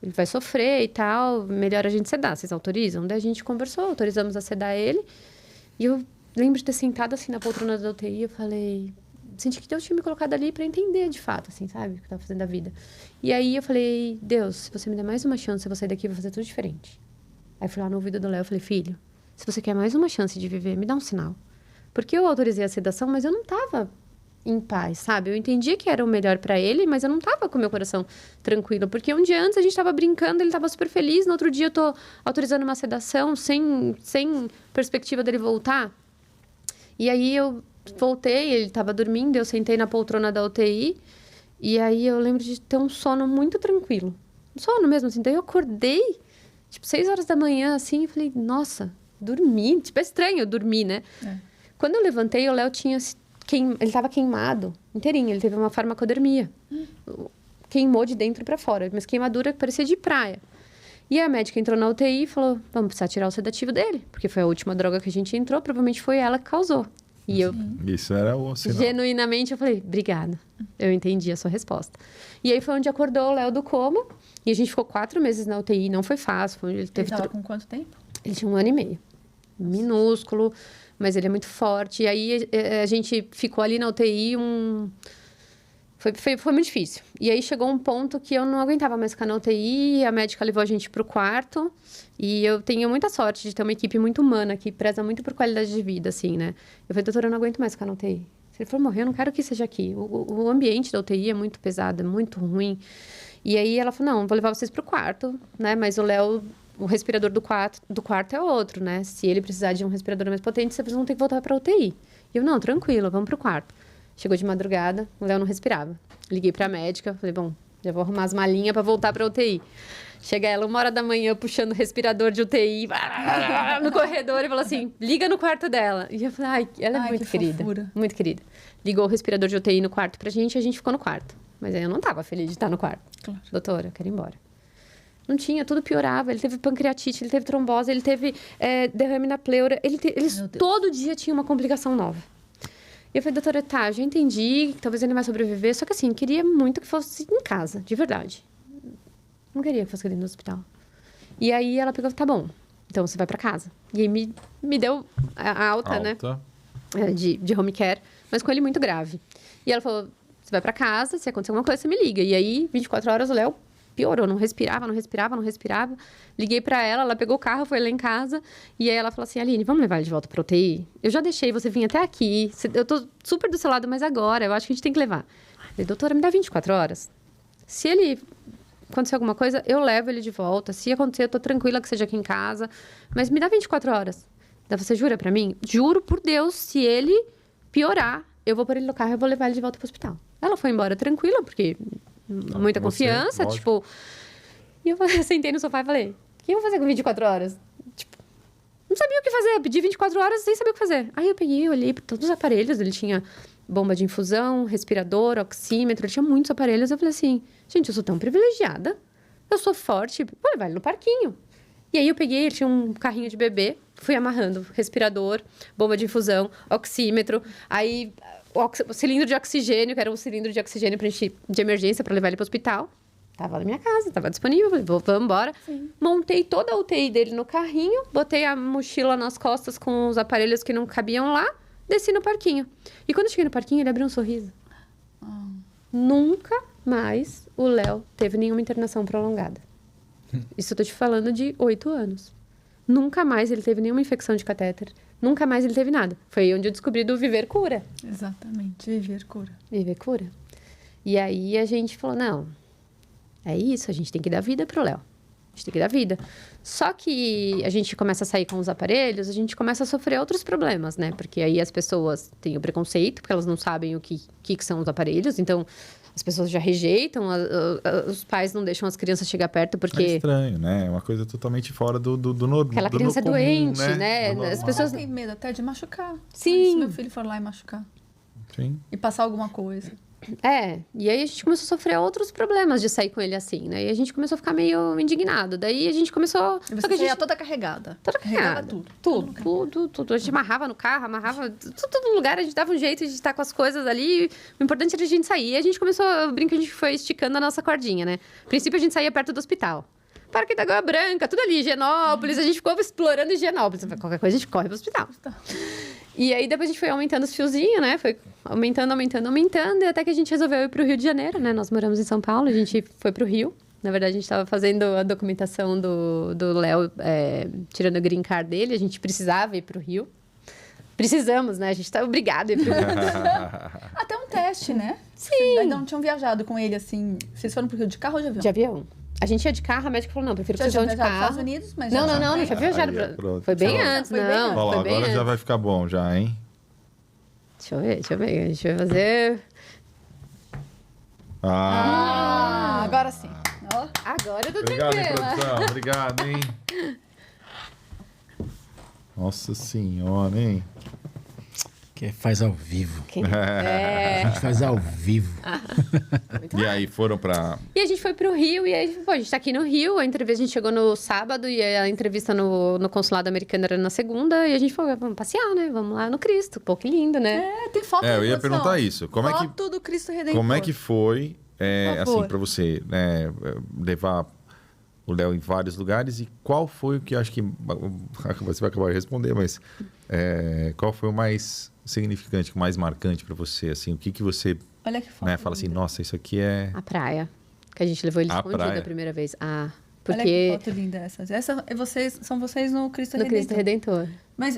ele vai sofrer e tal, melhor a gente sedar, vocês autorizam? Daí a gente conversou, autorizamos a sedar ele. E eu lembro de ter sentado assim na poltrona da UTI, eu falei... Senti que Deus tinha me colocado ali para entender de fato, assim, sabe? O que eu tava fazendo da vida. E aí eu falei, Deus, se você me der mais uma chance, eu vou sair daqui e vou fazer tudo diferente. Aí fui lá no ouvido do Léo e falei, filho, se você quer mais uma chance de viver, me dá um sinal. Porque eu autorizei a sedação, mas eu não tava em paz, sabe? Eu entendia que era o melhor para ele, mas eu não tava com o meu coração tranquilo. Porque um dia antes a gente tava brincando, ele tava super feliz, no outro dia eu tô autorizando uma sedação sem perspectiva dele voltar. E aí eu voltei, ele estava dormindo, eu sentei na poltrona da UTI, e aí eu lembro de ter um sono muito tranquilo. Um sono mesmo, assim. Daí eu acordei, tipo, 6 horas da manhã, assim, e falei, nossa, dormi. Tipo, é estranho eu dormir, né? É. Quando eu levantei, o Léo tinha... Ele estava queimado, inteirinho. Ele teve uma farmacodermia. Queimou de dentro para fora, mas queimadura que parecia de praia. E a médica entrou na UTI e falou, vamos precisar tirar o sedativo dele, porque foi a última droga que a gente entrou, provavelmente foi ela que causou. E eu, Isso era o sinal. genuinamente, eu falei, obrigada. Eu entendi a sua resposta. E aí foi onde acordou o Léo do coma. E a gente ficou 4 meses na UTI. Não foi fácil. Ele Ele estava com quanto tempo? Ele tinha 1 ano e meio. Minúsculo, mas ele é muito forte. E aí a gente ficou ali na UTI Foi muito difícil. E aí chegou um ponto que eu não aguentava mais ficar na UTI, a médica levou a gente pro quarto. E eu tenho muita sorte de ter uma equipe muito humana, que preza muito por qualidade de vida, assim, né? Eu falei, doutora, eu não aguento mais ficar na UTI. Se ele for morrer, eu não quero que seja aqui. O ambiente da UTI é muito pesado, é muito ruim. E aí ela falou, não, vou levar vocês pro quarto, né? Mas o Léo, o respirador do quarto é outro, né? Se ele precisar de um respirador mais potente, vocês vão ter que voltar pra UTI. E eu, não, tranquilo, vamos pro quarto. Chegou de madrugada, o Léo não respirava. Liguei pra médica, falei, bom, já vou arrumar as malinhas pra voltar pra UTI. Chega ela 1h da manhã puxando o respirador de UTI no corredor e falou assim, liga no quarto dela. E eu falei, ai, ela é muito querida, fofura. muito querida. Ligou o respirador de UTI no quarto pra gente e a gente ficou no quarto. Mas aí eu não tava feliz de estar no quarto. Claro. Doutora, eu quero ir embora. Não tinha, tudo piorava. Ele teve pancreatite, ele teve trombose, ele teve derrame na pleura. Eles todo dia tinha uma complicação nova. E eu falei, doutora, tá, já entendi, que talvez ele vai sobreviver. Só que assim, queria muito que fosse em casa, de verdade. Não queria que fosse dentro do hospital. E aí ela pegou, tá bom, então você vai pra casa. E aí me deu a alta, né? De home care, mas com ele muito grave. E ela falou, você vai pra casa, se acontecer alguma coisa, você me liga. E aí, 24 horas, o Léo piorou, não respirava. Liguei pra ela pegou o carro, foi lá em casa. E aí ela falou assim, Aline, vamos levar ele de volta pra UTI? Eu já deixei você vir até aqui. Eu tô super do seu lado, mas agora eu acho que a gente tem que levar. Eu falei, doutora, me dá 24 horas. Se ele acontecer alguma coisa, eu levo ele de volta. Se acontecer, eu tô tranquila que seja aqui em casa. Mas me dá 24 horas. Daí você jura pra mim? Juro por Deus, se ele piorar, eu vou pôr ele no carro e eu vou levar ele de volta pro hospital. Ela foi embora tranquila, porque muita confiança, lógico. tipo... E eu sentei no sofá e falei, o que eu vou fazer com 24 horas? Tipo, não sabia o que fazer, pedi 24 horas sem saber o que fazer. Aí eu peguei, olhei para todos os aparelhos, ele tinha bomba de infusão, respirador, oxímetro, ele tinha muitos aparelhos. Eu falei assim, gente, eu sou tão privilegiada, eu sou forte, vou levar ele no parquinho. E aí eu peguei, ele tinha um carrinho de bebê, fui amarrando respirador, bomba de infusão, oxímetro, aí o cilindro de oxigênio, que era um cilindro de oxigênio de emergência para levar ele para o hospital. Tava na minha casa, tava disponível, falei, vamos embora. Sim. Montei toda a UTI dele no carrinho, botei a mochila nas costas com os aparelhos que não cabiam lá, desci no parquinho. E quando eu cheguei no parquinho, ele abriu um sorriso. Nunca mais o Léo teve nenhuma internação prolongada. Isso eu tô te falando de 8 anos. Nunca mais ele teve nenhuma infecção de catéter. Nunca mais ele teve nada. Foi onde eu descobri do Viver Cura. Exatamente, Viver Cura. Viver Cura. E aí a gente falou, não, é isso, a gente tem que dar vida pro Léo. A gente tem que dar vida. Só que a gente começa a sair com os aparelhos, a gente começa a sofrer outros problemas, né? Porque aí as pessoas têm o preconceito, porque elas não sabem o que são os aparelhos. Então, as pessoas já rejeitam, os pais não deixam as crianças chegar perto, porque... É estranho, né? É uma coisa totalmente fora do normal. Aquela criança comum, doente, né? As pessoas têm medo até de machucar. Sim. Se meu filho for lá e machucar. Sim. E passar alguma coisa. E aí a gente começou a sofrer outros problemas de sair com ele assim, né? E a gente começou a ficar meio indignado. Daí a gente começou... E você saía toda carregada. Toda carregada. Tudo. A gente amarrava no carro, tudo no lugar. A gente dava um jeito de estar com as coisas ali. O importante era a gente sair. E a gente começou, eu brinco que a gente foi esticando a nossa cordinha, né? No princípio a gente saía perto do hospital. Parque da Água Branca, tudo ali, Higienópolis. A gente ficou explorando Higienópolis. Qualquer coisa a gente corre pro hospital. E aí depois a gente foi aumentando os fiozinhos, né? Foi aumentando. E até que a gente resolveu ir pro Rio de Janeiro, né? Nós moramos em São Paulo, a gente foi pro Rio. Na verdade, a gente estava fazendo a documentação do Léo, tirando o green card dele. A gente precisava ir pro Rio. Precisamos, né? A gente tá obrigado a ir pro Rio. Até um teste, né? Sim. Vocês ainda não tinham viajado com ele, assim... Vocês foram pro Rio de carro ou de avião? De avião. A gente ia de carro, a médica falou, não, prefiro que vocês vão de carro. Nos Estados Unidos, mas não tinha viajado. Foi bem antes, Foi bem não. antes. Olha lá, Foi bem agora antes. já vai ficar bom já, hein? Deixa eu ver. A gente vai fazer... Agora sim. Ó. Agora eu tô Obrigado, hein, tranquila. produção. Obrigado, hein? Nossa senhora, hein? Que faz ao vivo. É. A gente faz ao vivo. E aí foram pra... E a gente foi pro Rio, e aí, pô, a gente tá aqui no Rio, a entrevista a gente chegou no sábado, e a entrevista no consulado americano era na segunda, e a gente falou, vamos passear, né? Vamos lá no Cristo. Pô, que lindo, né? Tem foto eu ia produção. perguntar isso. Foto do Cristo Redentor. Como é que foi, Por favor. assim, pra você, né, levar o Léo em vários lugares, e qual foi o que acho que... Você vai acabar de responder, mas qual foi o mais significante, o mais marcante pra você, assim? O que você... Olha que foto. Né, fala assim, nossa, isso aqui é... A praia. Que a gente levou ele A escondido praia. a primeira vez. Olha que Porque... foto linda essa. São vocês no Cristo No Redentor. Cristo Redentor. Mas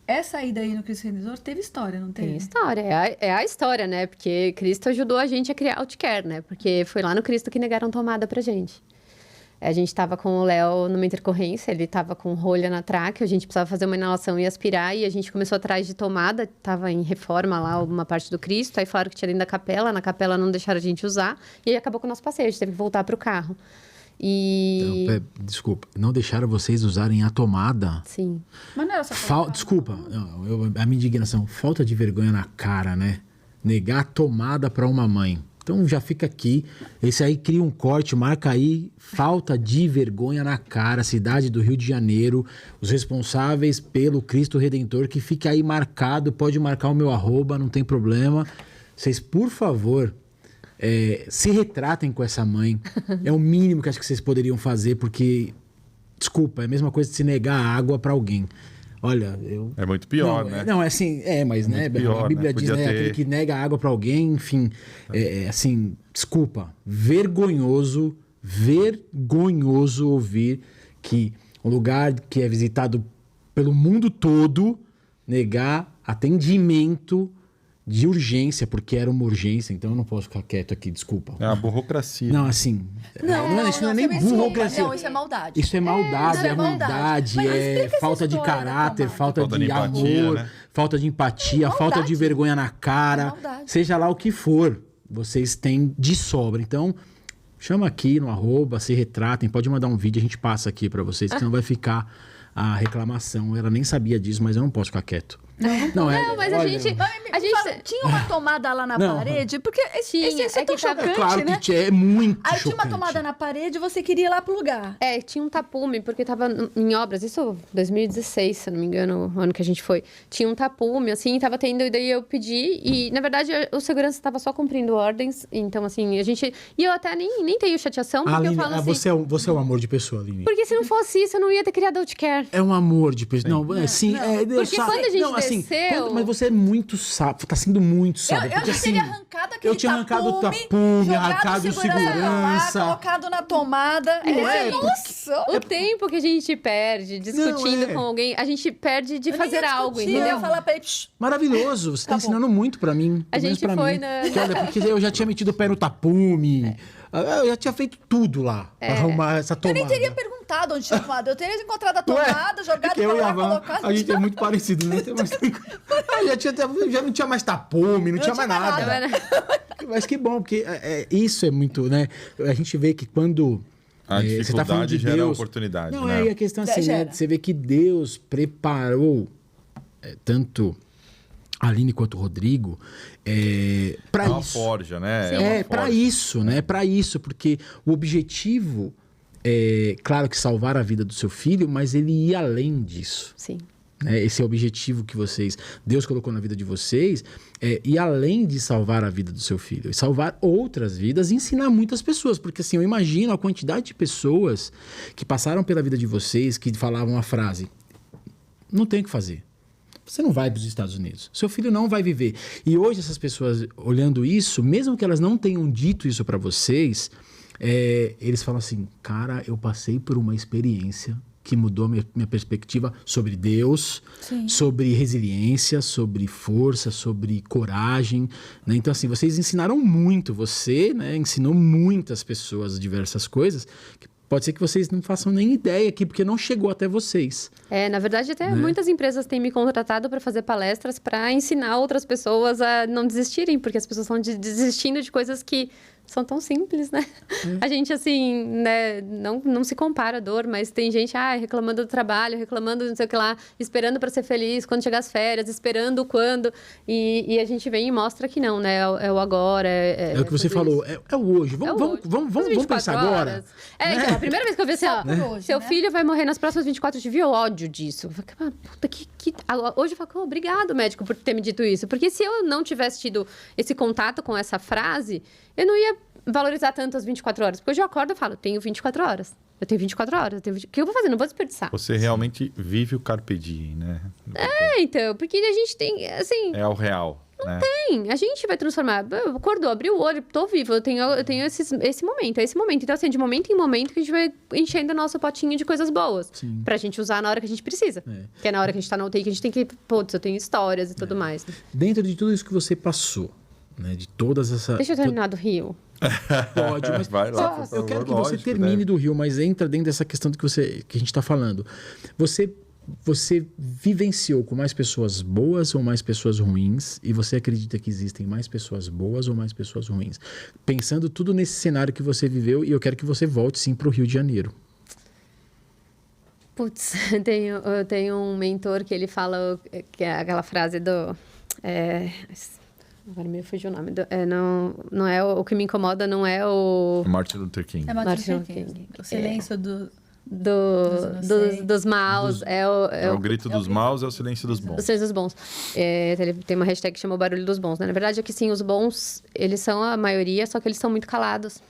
essa ida aí no Cristo Redentor teve história, não teve? Tem história, é a história, né? Porque Cristo ajudou a gente a criar Outcare, né? Porque foi lá no Cristo que negaram tomada pra gente. A gente estava com o Léo numa intercorrência, ele estava com rolha na tráquea, a gente precisava fazer uma inalação e aspirar, e a gente começou atrás de tomada, estava em reforma lá, uma parte do Cristo, aí falaram que tinha dentro da capela, na capela não deixaram a gente usar, e aí acabou com o nosso passeio, a gente teve que voltar para o carro. E... Então, desculpa, não deixaram vocês usarem a tomada? Sim. Mas não era só Desculpa, a minha indignação, falta de vergonha na cara, né? Negar a tomada para uma mãe. Então já fica aqui, esse aí cria um corte, marca aí, falta de vergonha na cara, cidade do Rio de Janeiro, os responsáveis pelo Cristo Redentor, que fica aí marcado, pode marcar o meu @, não tem problema. Vocês, por favor, se retratem com essa mãe, é o mínimo que acho que vocês poderiam fazer, porque, desculpa, é a mesma coisa de se negar água para alguém. Olha, eu... É muito pior, né? Não, é assim, mas né, pior, a Bíblia né? diz, né, aquele que nega água para alguém, enfim, assim, desculpa, vergonhoso ouvir que um lugar que é visitado pelo mundo todo negar atendimento de urgência, porque era uma urgência, então eu não posso ficar quieto aqui, desculpa. É a burocracia. Não, assim, isso não é nem burocracia. Não, isso é maldade. Isso é maldade, isso é ruindade, Mas é explica essa falta de história da caráter, tomada. falta Falta de de empatia, amor, né? falta de empatia, falta de Maldade. vergonha na cara, Maldade. seja lá o que for, vocês têm de sobra. Então, chama aqui no @, se retratem, pode mandar um vídeo, a gente passa aqui pra vocês, que não vai ficar a reclamação. Ela nem sabia disso, mas eu não posso ficar quieto. Não, mas olha, a gente... Tinha uma tomada lá na Não. parede, porque Tinha, isso é é tão que tava- chocante, claro né? que é muito Aí tinha uma chocante. tomada na parede e você queria ir lá pro lugar. Tinha um tapume, porque tava em obras, isso 2016, se eu não me engano, o ano que a gente foi. Tinha um tapume, assim, tava tendo, e daí eu pedi, e na verdade o segurança tava só cumprindo ordens, então assim, a gente... E eu até nem tenho chateação, porque Aline, eu falo assim... você é um amor de pessoa, Aline. Porque se não fosse isso, eu não ia ter criado Outcare. É um amor de pessoa. Não, sim, Porque quando a gente desceu- mas você é muito sábio, tá sendo muito sábio. Eu Porque já assim, teria arrancado aquele eu tinha arrancado o tapume, arrancado o segurança. Lá, colocado na tomada. Não é, Nossa! O tempo que a gente perde discutindo Não, é. com alguém, a gente perde de fazer algo, Eu entendeu? ia falar pra ele... "Psh, Maravilhoso, você tá ensinando muito pra mim. A pelo menos gente pra foi mim. na- Porque, olha, porque eu já tinha metido o pé no tapume. Eu já tinha feito tudo lá pra arrumar essa Eu tomada. nem teria perguntado onde tinha tomada. Eu teria encontrado a Não é? tomada, jogado É que eu pra e a lá, Van, colocado... a gente é muito parecido, né? Já não tinha mais tapume, não tinha mais nada. Mas que bom, porque isso é muito, né? A gente vê que quando... A você tá falando dificuldade de gera Deus, oportunidade, não, né? a questão assim, né? Gera. Você vê que Deus preparou tanto a Aline quanto o Rodrigo para É uma isso. forja, né? É para isso, né? Para isso, porque o objetivo é, claro que salvar a vida do seu filho, mas ele ia além disso. Sim. Né? Esse é o objetivo que Deus colocou na vida de vocês, e além de salvar a vida do seu filho, e salvar outras vidas e ensinar muitas pessoas, porque assim, eu imagino a quantidade de pessoas que passaram pela vida de vocês, que falavam a frase, não tem o que fazer. Você não vai para os Estados Unidos. Seu filho não vai viver. E hoje essas pessoas, olhando isso, mesmo que elas não tenham dito isso para vocês, eles falam assim, cara, eu passei por uma experiência que mudou minha perspectiva sobre Deus, Sim. sobre resiliência, sobre força, sobre coragem. Né? Então, assim, vocês ensinaram muito. Você, né, ensinou muitas pessoas diversas coisas que pode ser que vocês não façam nem ideia aqui, porque não chegou até vocês. Na verdade, até Né? muitas empresas têm me contratado para fazer palestras para ensinar outras pessoas a não desistirem, porque as pessoas estão desistindo de coisas que são tão simples, né? A gente, assim, né, não se compara a dor, mas tem gente, reclamando do trabalho, reclamando não sei o que lá, esperando para ser feliz, quando chegar as férias, esperando quando. E a gente vem e mostra que não, né? É o agora. É o que você tudo falou, isso. é o hoje. É o Vamos hoje. vamos As 24 pensar agora? horas. Então, a primeira vez que eu vi assim, ó, Por hoje, seu né? filho vai morrer nas próximas 24 horas, eu tive ódio disso. Eu falei, puta, Hoje eu falo, obrigado, médico, por ter me dito isso. Porque se eu não tivesse tido esse contato com essa frase, eu não ia valorizar tanto as 24 horas. Porque hoje eu acordo e falo, tenho 24 horas. Eu tenho 24 horas. O que eu vou fazer? Não vou desperdiçar. Você realmente vive o carpe diem, né? Então, porque a gente tem, assim... É o real. Tem, a gente vai transformar. Acordou, abriu o olho, tô vivo, eu tenho esse momento, é esse momento. Então, assim, de momento em momento que a gente vai enchendo o nosso potinho de coisas boas. Sim. Pra gente usar na hora que a gente precisa. Que é na hora que a gente tá na UTI, que a gente tem que... Putz, eu tenho histórias e tudo mais. Né? Dentro de tudo isso que você passou, né? De todas essas... Deixa eu terminar do Rio. Pode, mas Vai lá, por favor, eu quero que você lógico, termine né? do Rio, mas entra dentro dessa questão do que a gente está falando. Você vivenciou com mais pessoas boas ou mais pessoas ruins? E você acredita que existem mais pessoas boas ou mais pessoas ruins? Pensando tudo nesse cenário que você viveu, e eu quero que você volte sim para o Rio de Janeiro. Putz, eu tenho um mentor que ele fala, que é aquela frase do... agora me fugiu o nome. Não é o que me incomoda, não é o... Martin Luther King. É Martin Martin Luther King. King. O silêncio do... dos maus. É o grito dos maus, é o silêncio dos bons. O silêncio dos bons. Ele tem uma hashtag que chama o barulho dos bons, né? Na verdade é que sim, os bons, eles são a maioria, só que eles são muito calados.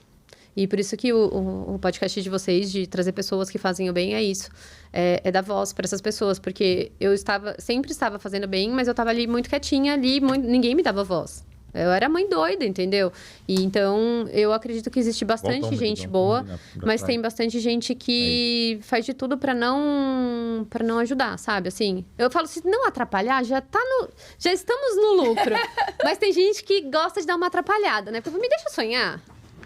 E por isso que o podcast de vocês, de trazer pessoas que fazem o bem, é isso. É dar voz para essas pessoas. Porque eu sempre estava fazendo bem, mas eu estava ali muito quietinha, ninguém me dava voz. Eu era mãe doida, entendeu? E então, eu acredito que existe bastante gente boa, mas tem bastante gente que faz de tudo para não ajudar, sabe? Assim, eu falo, se não atrapalhar, já estamos no lucro. Mas tem gente que gosta de dar uma atrapalhada, né? Porque me deixa sonhar.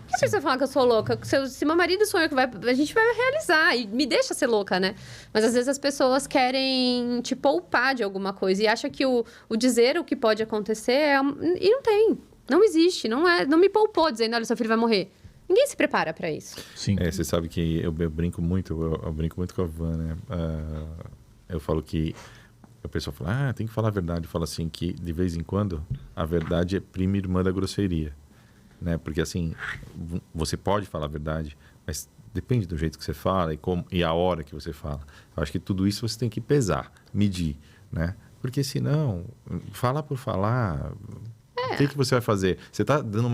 Por que precisa falar que eu sou louca? Se meu marido sonha que a gente vai realizar. E me deixa ser louca, né? Mas às vezes as pessoas querem te poupar de alguma coisa. E acham que o dizer o que pode acontecer e não tem. Não existe. Não me poupou dizendo, olha, seu filho vai morrer. Ninguém se prepara para isso. Sim. Você sabe que eu brinco muito, eu brinco muito com a Van, né? Eu falo que a pessoa fala, tem que falar a verdade. Eu falo assim que, de vez em quando, a verdade é prima irmã da grosseria. Né? Porque assim, você pode falar a verdade, mas depende do jeito que você fala e a hora que você fala. Eu acho que tudo isso você tem que pesar, medir, né? Porque senão, falar por falar, o que você vai fazer? Você está dando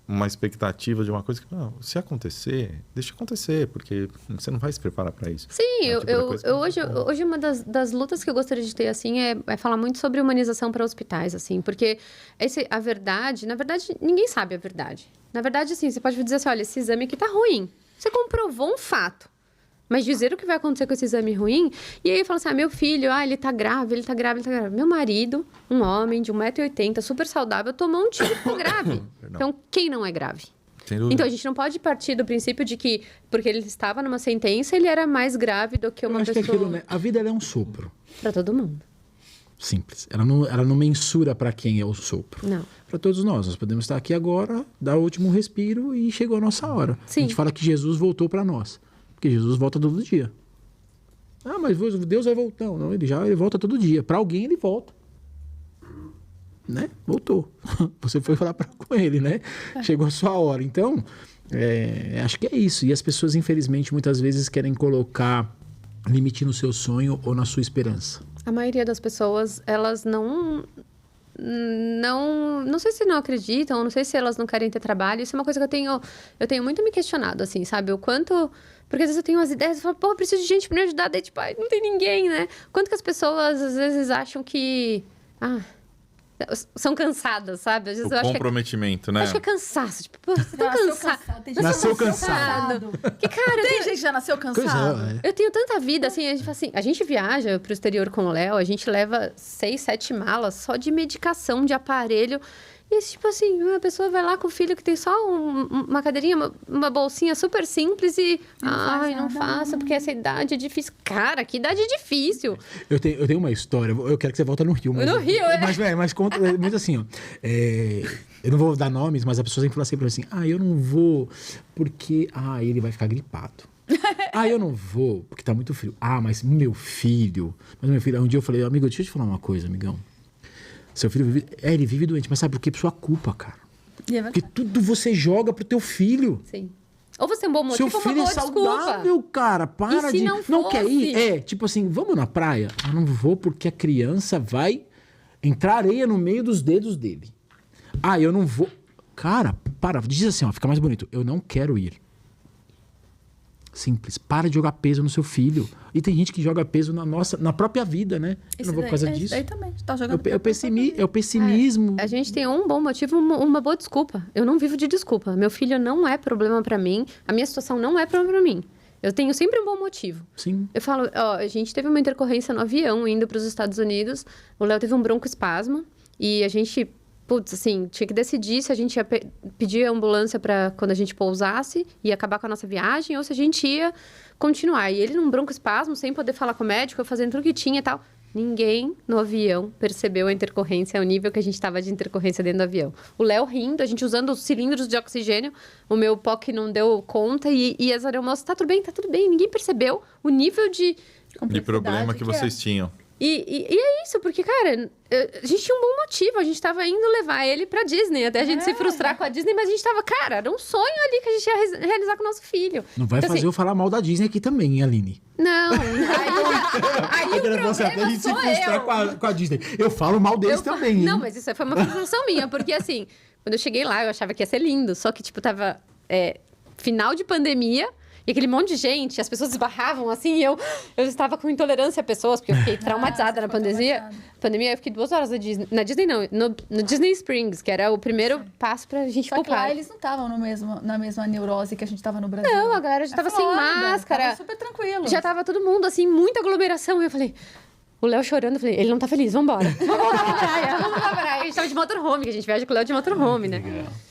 uma expectativa de uma coisa que, não, se acontecer, deixa acontecer, porque você não vai se preparar para isso. Sim, hoje uma das lutas que eu gostaria de ter, assim, é falar muito sobre humanização para hospitais, assim, porque na verdade, ninguém sabe a verdade. Na verdade, assim, você pode dizer assim, olha, esse exame aqui tá ruim. Você comprovou um fato. Mas dizer o que vai acontecer com esse exame ruim... E aí fala assim, meu filho, ele tá grave. Meu marido, um homem de 1,80 m, super saudável, tomou um tiro e ficou grave. Então, quem não é grave? Então, a gente não pode partir do princípio de que, porque ele estava numa sentença, ele era mais grave do que uma pessoa... Que aquilo, né? A vida ela é um sopro. Para todo mundo. Simples. Ela não mensura para quem é o sopro. Não. Para todos nós. Nós podemos estar aqui agora, dar o último respiro e chegou a nossa hora. Sim. A gente fala que Jesus voltou para nós. Porque Jesus volta todo dia. Mas Deus vai voltar. Não, ele volta todo dia. Para alguém ele volta. Né? Voltou. Você foi falar com ele, né? Chegou a sua hora. Então, acho que é isso. E as pessoas, infelizmente, muitas vezes querem colocar limite no seu sonho ou na sua esperança. A maioria das pessoas, elas não sei se não acreditam, não sei se elas não querem ter trabalho. Isso é uma coisa que eu tenho muito me questionado, assim, sabe? O quanto... Porque às vezes eu tenho umas ideias e falo, eu preciso de gente pra me ajudar. Daí, tipo, não tem ninguém, né? Quanto que as pessoas, às vezes, acham que... são cansadas, sabe? Às vezes eu acho comprometimento, né? Acho que é cansaço. Tipo, você tá cansado. Nasceu cansado. Que, cara, tem gente que já nasceu cansado. É. Eu tenho tanta vida, assim, a gente viaja pro exterior com o Léo, a gente leva 6, 7 malas só de medicação, de aparelho. E, tipo assim, a pessoa vai lá com o filho que tem só uma cadeirinha, uma bolsinha super simples e... não faça, porque essa idade é difícil. Cara, que idade difícil. Eu tenho uma história, eu quero que você volte no Rio. No Rio, Mas conta muito assim, ó. Eu não vou dar nomes, mas a pessoa sempre fala sempre assim, eu não vou porque... ele vai ficar gripado. Eu não vou porque tá muito frio. Mas meu filho... Um dia eu falei, amigo, deixa eu te falar uma coisa, amigão. Seu filho vive... ele vive doente, mas sabe por quê? Por sua culpa, cara. Porque tudo você joga pro teu filho. Sim. Ou você é um bom motivo, seu ou uma filho boa é saudável, desculpa. cara. Para de... Não quer ir? Tipo assim, vamos na praia? Não vou porque a criança vai entrar areia no meio dos dedos dele. Eu não vou... Cara, para. Diz assim, fica mais bonito. Eu não quero ir. Simples. Para de jogar peso no seu filho. E tem gente que joga peso na própria vida, né? Eu não vou por causa disso. Isso aí também. Tá jogando É o pessimismo. A gente tem um bom motivo, uma boa desculpa. Eu não vivo de desculpa. Meu filho não é problema pra mim. A minha situação não é problema pra mim. Eu tenho sempre um bom motivo. Sim. Eu falo, a gente teve uma intercorrência no avião indo para os Estados Unidos. O Léo teve um broncoespasmo. E a gente, tinha que decidir se a gente ia pedir a ambulância para quando a gente pousasse e acabar com a nossa viagem ou se a gente ia continuar. E ele num broncoespasmo, sem poder falar com o médico, eu fazendo tudo que tinha e tal. Ninguém no avião percebeu a intercorrência, o nível que a gente estava de intercorrência dentro do avião. O Léo rindo, a gente usando os cilindros de oxigênio, o meu POC não deu conta e as aeromoças, tá tudo bem. Ninguém percebeu o nível de problema que vocês tinham. E é isso, porque, cara, a gente tinha um bom motivo. A gente tava indo levar ele pra Disney, até a gente se frustrar com a Disney, mas a gente tava, cara, era um sonho ali que a gente ia realizar com o nosso filho. Não vai fazer eu falar mal da Disney aqui também, hein, Aline? Não, aí o problema a gente se sou frustrar eu. com a Disney. Eu falo mal deles também, hein? Não, mas isso foi uma frustração minha, porque assim, quando eu cheguei lá, eu achava que ia ser lindo, só que, tava final de pandemia. E aquele monte de gente, as pessoas esbarravam assim, e eu estava com intolerância a pessoas, porque eu fiquei traumatizada na pandemia. Eu fiquei 2 horas na Disney não, no Disney Springs, que era o primeiro passo pra gente Só que lá poupar. eles não estavam na mesma neurose que a gente tava no Brasil. Não, a galera já tava sem máscara. Tava super tranquilo. Já tava todo mundo, assim, muita aglomeração. E eu falei... O Léo chorando, eu falei, ele não tá feliz, vambora. Vamos voltar pra praia. A gente tava de motorhome, que a gente viaja com o Léo de motorhome, né?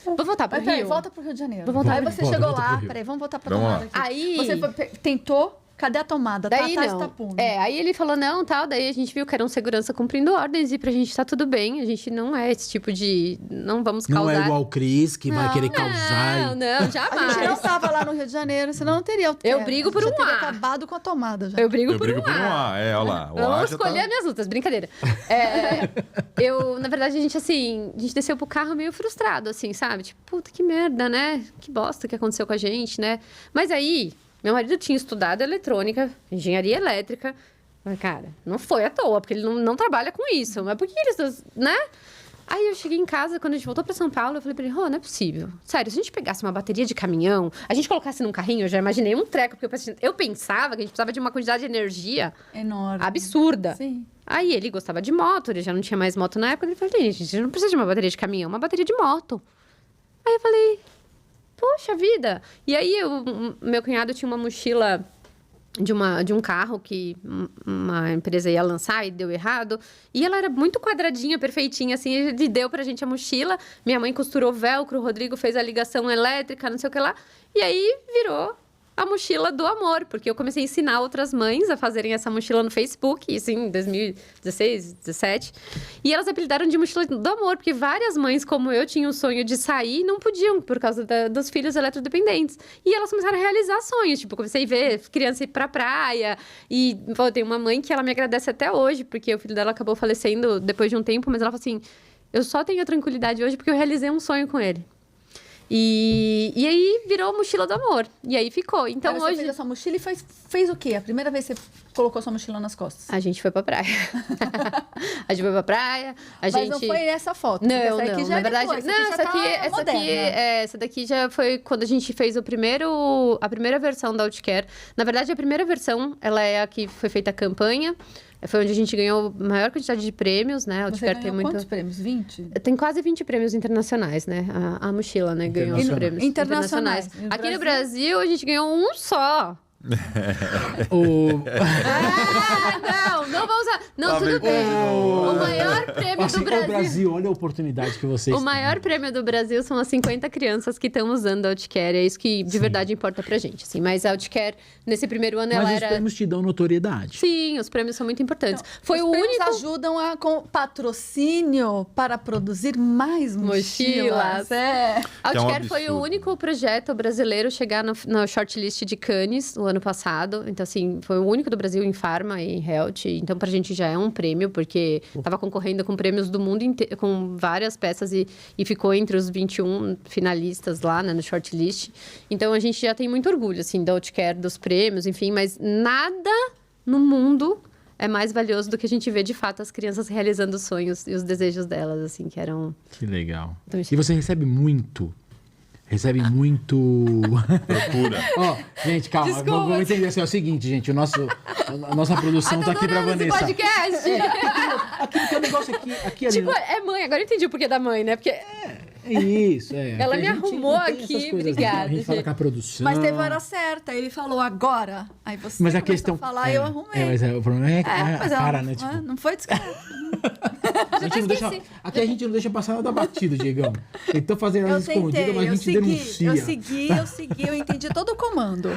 Vou voltar pro Mas peraí, Rio. volta pro Rio de Janeiro. Vou voltar Aí pro você Rio. chegou Volta pro lá, Rio. peraí, vamos voltar pra Vamos tomada lá. aqui. Aí- Você tentou, cadê a tomada? Daí Tá não. tapume. Aí ele falou não, tal. Daí a gente viu que era um segurança cumprindo ordens e pra gente tá tudo bem. A gente não é esse tipo de... Não vamos Não causar... é igual o Cris, que vai querer causar. Não, A gente não jamais. tava lá no Rio de Janeiro, senão não teria. Eu brigo por Já um teria A. acabado com a tomada já. Eu brigo Eu por brigo um por um A. A. Olha lá. O Eu A vou já escolher tá... minhas lutas, brincadeira. Na verdade, a gente desceu pro carro meio frustrado, assim, sabe? Tipo, puta, que merda, né? Que bosta que aconteceu com a gente, né? Mas aí, meu marido tinha estudado eletrônica, engenharia elétrica. Mas, cara, não foi à toa, porque ele não trabalha com isso. Mas por que eles, né? Aí eu cheguei em casa, quando a gente voltou pra São Paulo, eu falei pra ele, não é possível. Sério, se a gente pegasse uma bateria de caminhão, a gente colocasse num carrinho, eu já imaginei um treco, porque eu pensava que a gente precisava de uma quantidade de energia Enorme. absurda. Sim. Aí ele gostava de moto, ele já não tinha mais moto na época. Ele falou, gente, não precisa de uma bateria de caminhão, uma bateria de moto. Aí eu falei, poxa vida. E aí meu cunhado tinha uma mochila de um carro que uma empresa ia lançar e deu errado. E ela era muito quadradinha, perfeitinha, assim. Ele deu pra gente a mochila. Minha mãe costurou velcro, o Rodrigo fez a ligação elétrica, não sei o que lá. E aí virou a mochila do amor, porque eu comecei a ensinar outras mães a fazerem essa mochila no Facebook, isso em 2016, 2017. E elas apelidaram de mochila do amor, porque várias mães, como eu, tinham o sonho de sair e não podiam, por causa dos filhos eletrodependentes. E elas começaram a realizar sonhos, tipo, comecei a ver criança ir pra praia. E pô, tem uma mãe que ela me agradece até hoje, porque o filho dela acabou falecendo depois de um tempo, mas ela falou assim, eu só tenho a tranquilidade hoje porque eu realizei um sonho com ele. E aí virou mochila do amor. E aí ficou. Então Aí você hoje. fez a sua mochila e fez o quê? A primeira vez que você colocou sua mochila nas costas? A gente foi pra praia. A gente foi pra praia. Mas não foi essa foto. Não, essa aqui não. já Na é verdade, depois, não, moderna. essa daqui já foi quando a gente fez a primeira versão da Outcare. Na verdade, a primeira versão, ela é a que foi feita a campanha. Foi onde a gente ganhou a maior quantidade de prêmios, né? A Você Outcare tem ganhou muito. quantos prêmios? 20? Tem quase 20 prêmios internacionais, né? A mochila, né? Ganhou os prêmios Internacionais. internacionais. Aqui no Brasil, a gente ganhou um só. Não vamos usar. Não, Lá tudo vem bem. de novo. O maior prêmio Assim, do o Brasil. Brasil, olha a oportunidade que vocês O maior prêmio do Brasil são as 50 crianças que estão usando a Outcare. É isso que de verdade importa pra gente. Assim. Mas a Outcare, nesse primeiro ano, Mas ela os era. prêmios te dão notoriedade. Sim, os prêmios são muito importantes. Foi Os o prêmios único. ajudam com patrocínio para produzir mais mochilas. Mochilas. É. A Que é um Outcare foi o absurdo. único projeto brasileiro a chegar no shortlist de Cannes no ano passado. Então, assim, foi o único do Brasil em Pharma e em Health. Então, pra gente já é um prêmio, porque tava concorrendo com prêmios do mundo inteiro, com várias peças e ficou entre os 21 finalistas lá, né, no shortlist. Então, a gente já tem muito orgulho, assim, da Outcare, dos prêmios, enfim. Mas nada no mundo é mais valioso do que a gente vê, de fato, as crianças realizando os sonhos e os desejos delas, assim, que eram... Que legal. Então, E você recebe muito recebe muito... Procura. Ó, gente, calma, Desculpa. vamos entender assim, é o seguinte, gente, a nossa produção tá aqui pra adorando esse Vanessa. podcast. Aqui tem um negócio aqui ali. Tipo, é mãe. Agora eu entendi o porquê da mãe, né? Porque É isso, é. Ela Aqui me a gente arrumou não tem aqui, essas coisas, obrigada, não. A gente fala gente. com a produção. Mas teve a hora certa. Ele falou agora. Aí você Mas a começou questão... a falar e eu arrumei. mas o problema é a mas ela cara, não, né? Tipo, não foi discreto. a gente não deixa, aqui a gente não deixa passar nada batido, Diegão. Tentou fazer Eu elas escondidas, tentei, mas a eu gente segui, denuncia. eu segui, eu entendi todo o comando.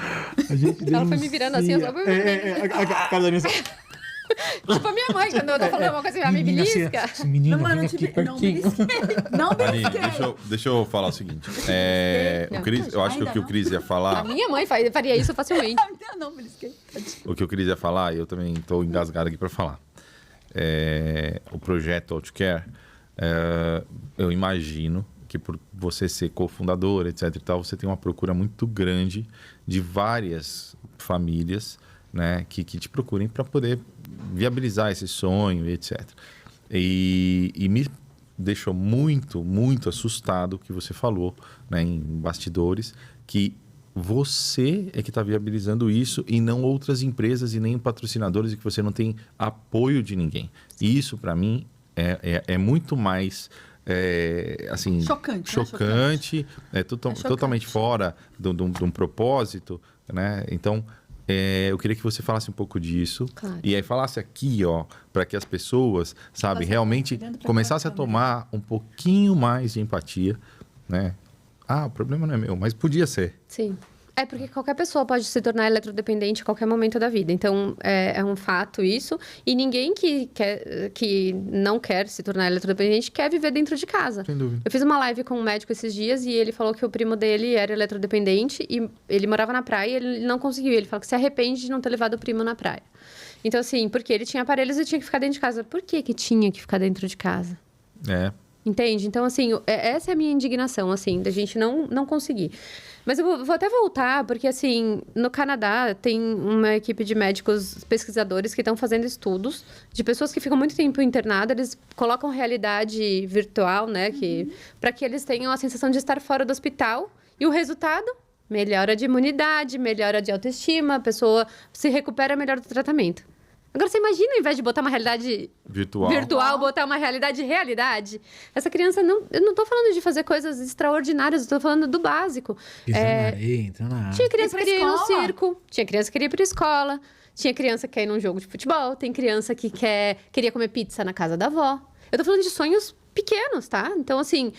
A gente Ela foi me virando assim, eu só... A cara da Vanessa... Tipo a minha mãe, quando eu tô falando uma coisa, ela me Menina, belisca. assim, menina, Não, vem não, aqui tipo, não pertinho. Não Aline, belisquei. deixa eu falar o seguinte. O Cris, eu acho que o que o Cris ia A falar... minha mãe faria isso facilmente. Não belisquei. O que eu queria falar, e eu também estou engasgado aqui para falar. O projeto Outcare, eu imagino que por você ser cofundador, etc e tal, você tem uma procura muito grande de várias famílias, né, que te procurem para poder viabilizar esse sonho, etc. E me deixou muito, muito assustado o que você falou, né, em bastidores, que você é que está viabilizando isso e não outras empresas e nem patrocinadores, e que você não tem apoio de ninguém. E isso, para mim, é muito mais... assim, Chocante, chocante, né? Chocante. Totalmente fora de um propósito, né? Então, eu queria que você falasse um pouco disso. Claro. E aí falasse aqui, ó, para que as pessoas, sabe, realmente olhando pra começassem a aquela tomar um pouquinho mais de empatia, né? O problema não é meu, mas podia ser. Sim. É porque qualquer pessoa pode se tornar eletrodependente a qualquer momento da vida. Então, é um fato isso. E ninguém que não quer se tornar eletrodependente quer viver dentro de casa. Sem dúvida. Eu fiz uma live com um médico esses dias e ele falou que o primo dele era eletrodependente e ele morava na praia e ele não conseguiu. Ele falou que se arrepende de não ter levado o primo na praia. Então, assim, porque ele tinha aparelhos e tinha que ficar dentro de casa. Por que tinha que ficar dentro de casa? Entende? Então, assim, essa é a minha indignação, assim, da gente não conseguir. Mas eu vou até voltar, porque, assim, no Canadá tem uma equipe de médicos pesquisadores que estão fazendo estudos de pessoas que ficam muito tempo internadas, eles colocam realidade virtual, né, para que eles tenham a sensação de estar fora do hospital. E o resultado? Melhora de imunidade, melhora de autoestima, a pessoa se recupera melhor do tratamento. Agora, você imagina, ao invés de botar uma realidade virtual, botar uma realidade. Essa criança, eu não tô falando de fazer coisas extraordinárias, eu tô falando do básico. Pisar na areia, entrar na água. Tinha criança que Ir pra queria ir no escola. circo, tinha criança que queria ir pra escola, tinha criança que quer ir num jogo de futebol, tem criança que queria comer pizza na casa da avó. Eu tô falando de sonhos pequenos, tá? Então, assim,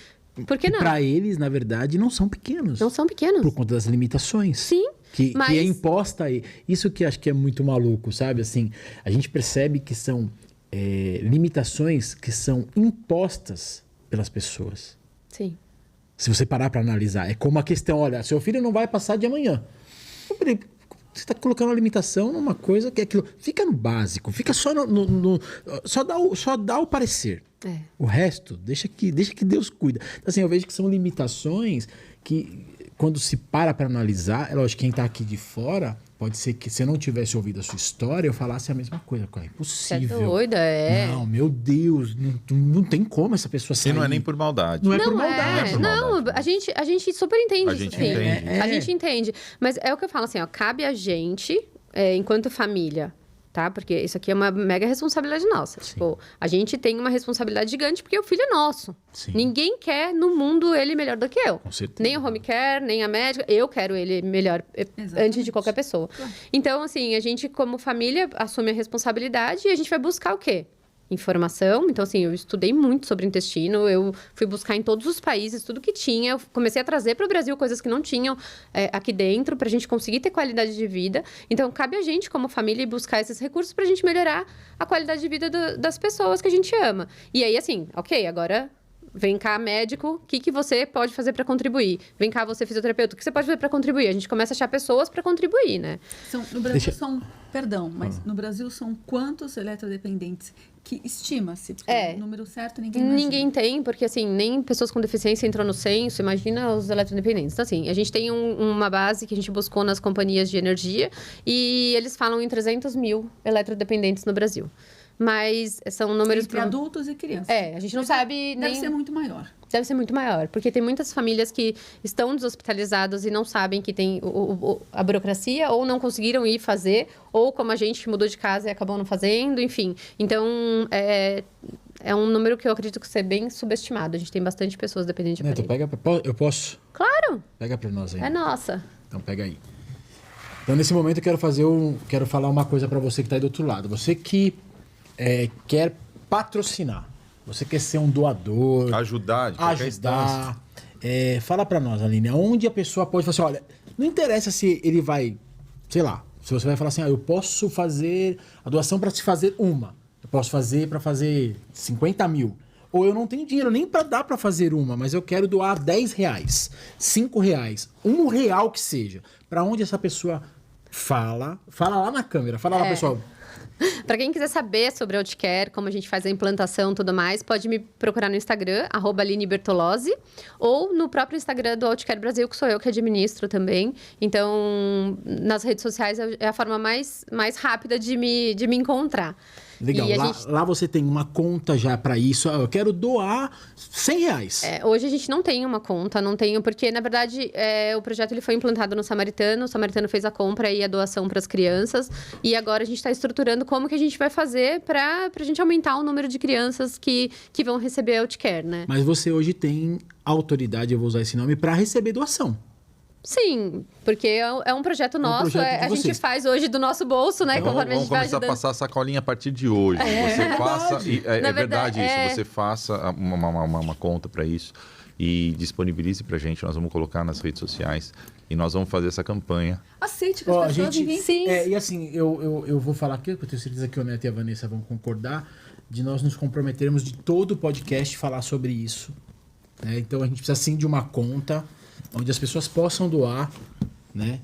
por que não? Pra eles, na verdade, não são pequenos. Não são pequenos. Por conta das limitações. Sim. Que Mas- é imposta aí. Isso que acho que é muito maluco, sabe? Assim, a gente percebe que são limitações que são impostas pelas pessoas. Sim. Se você parar para analisar, é como a questão, olha, seu filho não vai passar de amanhã. Você está colocando uma limitação numa coisa que é aquilo. Fica no básico, fica só só dá o parecer. O resto, deixa que Deus cuida. Então, assim, eu vejo que são limitações que, quando se para analisar, é lógico, quem está aqui de fora, pode ser que se eu não tivesse ouvido a sua história, eu falasse a mesma coisa. É impossível. Você é doida, Não, meu Deus, não tem como essa pessoa sair. E não é nem por maldade. Não é por Não, maldade. não, a gente super entende A isso, gente sim. entende. A gente entende. Mas é o que eu falo, assim, ó, cabe a gente, enquanto família, tá? Porque isso aqui é uma mega responsabilidade nossa. Tipo, a gente tem uma responsabilidade gigante porque o filho é nosso. Sim. Ninguém quer no mundo ele melhor do que eu. Com certeza. Nem o home care, nem a médica. Eu quero ele melhor antes de qualquer pessoa. Então, assim, a gente, como família, assume a responsabilidade e a gente vai buscar o quê? Informação. Então, assim, eu estudei muito sobre intestino, eu fui buscar em todos os países tudo que tinha, eu comecei a trazer para o Brasil coisas que não tinham aqui dentro, para a gente conseguir ter qualidade de vida. Então, cabe a gente, como família, ir buscar esses recursos para a gente melhorar a qualidade de vida das pessoas que a gente ama. E aí, assim, ok, agora... Vem cá, médico, o que você pode fazer para contribuir? Vem cá, você fisioterapeuta, o que você pode fazer para contribuir? A gente começa a achar pessoas para contribuir, né? No Brasil Perdão, mas no Brasil são quantos eletrodependentes que estima-se? Porque o número certo ninguém imagina. Ninguém tem, porque assim, nem pessoas com deficiência entrou no censo, imagina os eletrodependentes. Então, assim, a gente tem uma base que a gente buscou nas companhias de energia e eles falam em 300 mil eletrodependentes no Brasil. mas são números... Entre adultos e crianças. A gente não sabe nem... Deve ser muito maior. Deve ser muito maior, porque tem muitas famílias que estão deshospitalizadas e não sabem que tem a burocracia, ou não conseguiram ir fazer, ou como a gente que mudou de casa e acabou não fazendo, enfim. Então, é um número que eu acredito que ser bem subestimado. A gente tem bastante pessoas dependentes de Neto, aparelho. eu posso? Claro! Pega pra nós aí. É nossa. Então pega aí. Então nesse momento eu quero falar uma coisa pra você que tá aí do outro lado. Você que quer patrocinar. Você quer ser um doador. Ajudar de qualquer instância. Fala pra nós, Aline, onde a pessoa pode falar assim, olha, não interessa se ele vai, sei lá, se você vai falar assim, eu posso fazer a doação pra te fazer uma. Eu posso fazer pra fazer 50 mil. Ou eu não tenho dinheiro nem pra dar pra fazer uma, mas eu quero doar 10 reais, 5 reais, 1 real que seja. Pra onde essa pessoa fala lá na câmera, fala lá, pessoal. Para quem quiser saber sobre a Outcare, como a gente faz a implantação e tudo mais, pode me procurar no Instagram, @Aline Bertolozzi, ou no próprio Instagram do Outcare Brasil, que sou eu que administro também. Então, nas redes sociais é a forma mais rápida de me encontrar. Legal, lá você tem uma conta já para isso. Eu quero doar 100 reais. Hoje a gente não tem uma conta, porque na verdade o projeto ele foi implantado no Samaritano, o Samaritano fez a compra e a doação para as crianças, e agora a gente está estruturando como que a gente vai fazer para a gente aumentar o número de crianças que vão receber a Outcare, né? Mas você hoje tem autoridade, eu vou usar esse nome, para receber doação. Sim, porque é um projeto nosso, a gente faz hoje do nosso bolso, né? Então, conforme a gente vai começar ajudando. a passar a sacolinha a partir de hoje. Você faça, é verdade isso, você faça uma conta para isso e disponibilize para a gente. Nós vamos colocar nas redes sociais e nós vamos fazer essa campanha. Aceite que as pessoas ninguém... Sim. E assim, eu vou falar aqui, porque eu tenho certeza que o Neto e a Vanessa vão concordar, de nós nos comprometermos de todo o podcast falar sobre isso. Né? Então a gente precisa sim de uma conta onde as pessoas possam doar, né?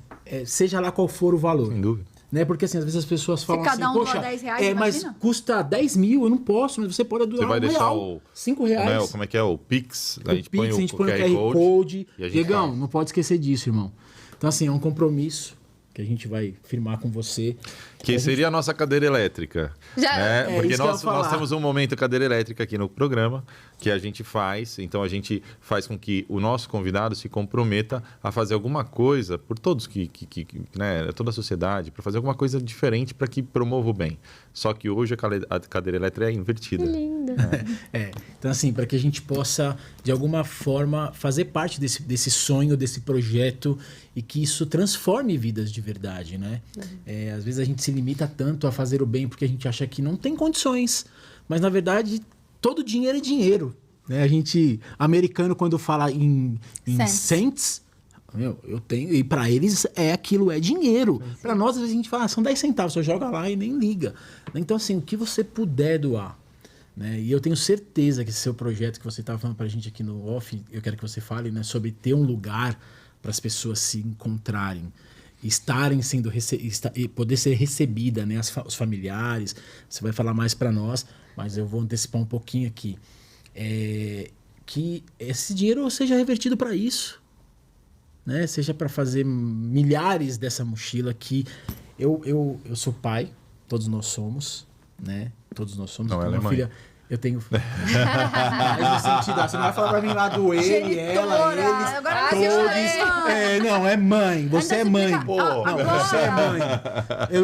Seja lá qual for o valor. Sem dúvida. Né? Porque assim, às vezes as pessoas falam Se cada um assim, doar poxa, 10 reais, mas imagina? custa 10 mil, eu não posso, mas você pode doar Você vai deixar real, 5 reais. Como é que é? O Pix. A gente põe o QR Code. E a gente Diegão, faz. não pode esquecer disso, irmão. Então assim, é um compromisso que a gente vai firmar com você. Que seria a nossa cadeira elétrica. Já- Né? Porque isso que eu ia nós falar. temos um momento cadeira elétrica aqui no programa que a gente faz. Então a gente faz com que o nosso convidado se comprometa a fazer alguma coisa por todos né, toda a sociedade, para fazer alguma coisa diferente para que promova o bem. Só que hoje a cadeira elétrica é invertida. Linda. Então assim, para que a gente possa de alguma forma fazer parte desse sonho, desse projeto e que isso transforme vidas de verdade, né? Às vezes a gente se limita tanto a fazer o bem porque a gente acha que não tem condições, mas na verdade todo dinheiro é dinheiro, né? A gente, americano, quando fala em cents, eu tenho, e para eles aquilo é dinheiro. Para nós às vezes a gente fala, são 10 centavos, você joga lá e nem liga. Então assim, o que você puder doar, né? E eu tenho certeza que esse seu projeto que você estava falando para a gente aqui no off, eu quero que você fale, né, sobre ter um lugar para as pessoas se encontrarem, estarem sendo e poder ser recebida, né, os familiares. Você vai falar mais para nós, mas eu vou antecipar um pouquinho aqui. Que esse dinheiro seja revertido para isso, né? Seja para fazer milhares dessa mochila que eu sou pai, todos nós somos, né? Todos nós somos. Não, Eu ela tenho é uma mãe. filha. Eu tenho. Mas no sentido, você não vai falar pra mim lá do ele, ela, eles, Agora todos. Não, é mãe. Você é mãe. Pô, Não, você é mãe.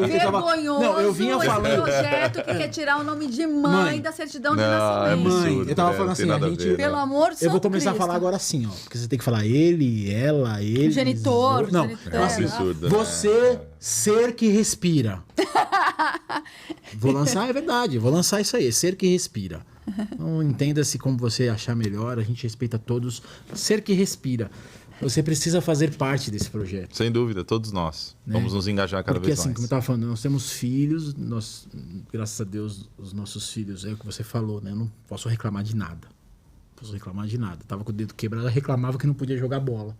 Vergonhoso Não, eu vinha esse falando. projeto que quer tirar o nome de mãe da certidão de Não, nascimento. Mãe, absurdo, eu tava não falando tem assim, nada a a gente. ver, Pelo não. amor de Eu vou começar a Cristo. falar agora assim, ó. Porque você tem que falar ele, ela, ele. Genitor, Não, genitor. É um assim, absurdo. você, ser que respira. Vou lançar, é verdade. Vou lançar isso aí, ser que respira. Então, entenda-se como você achar melhor. A gente respeita todos. Ser que respira. Você precisa fazer parte desse projeto. Sem dúvida, todos nós. Né? Vamos nos engajar cada Porque vez assim, mais. como eu estava falando, nós temos filhos, nós, graças a Deus, os nossos filhos, é o que você falou, né? Eu não posso reclamar de nada. Tava com o dedo quebrado, ela reclamava que não podia jogar bola.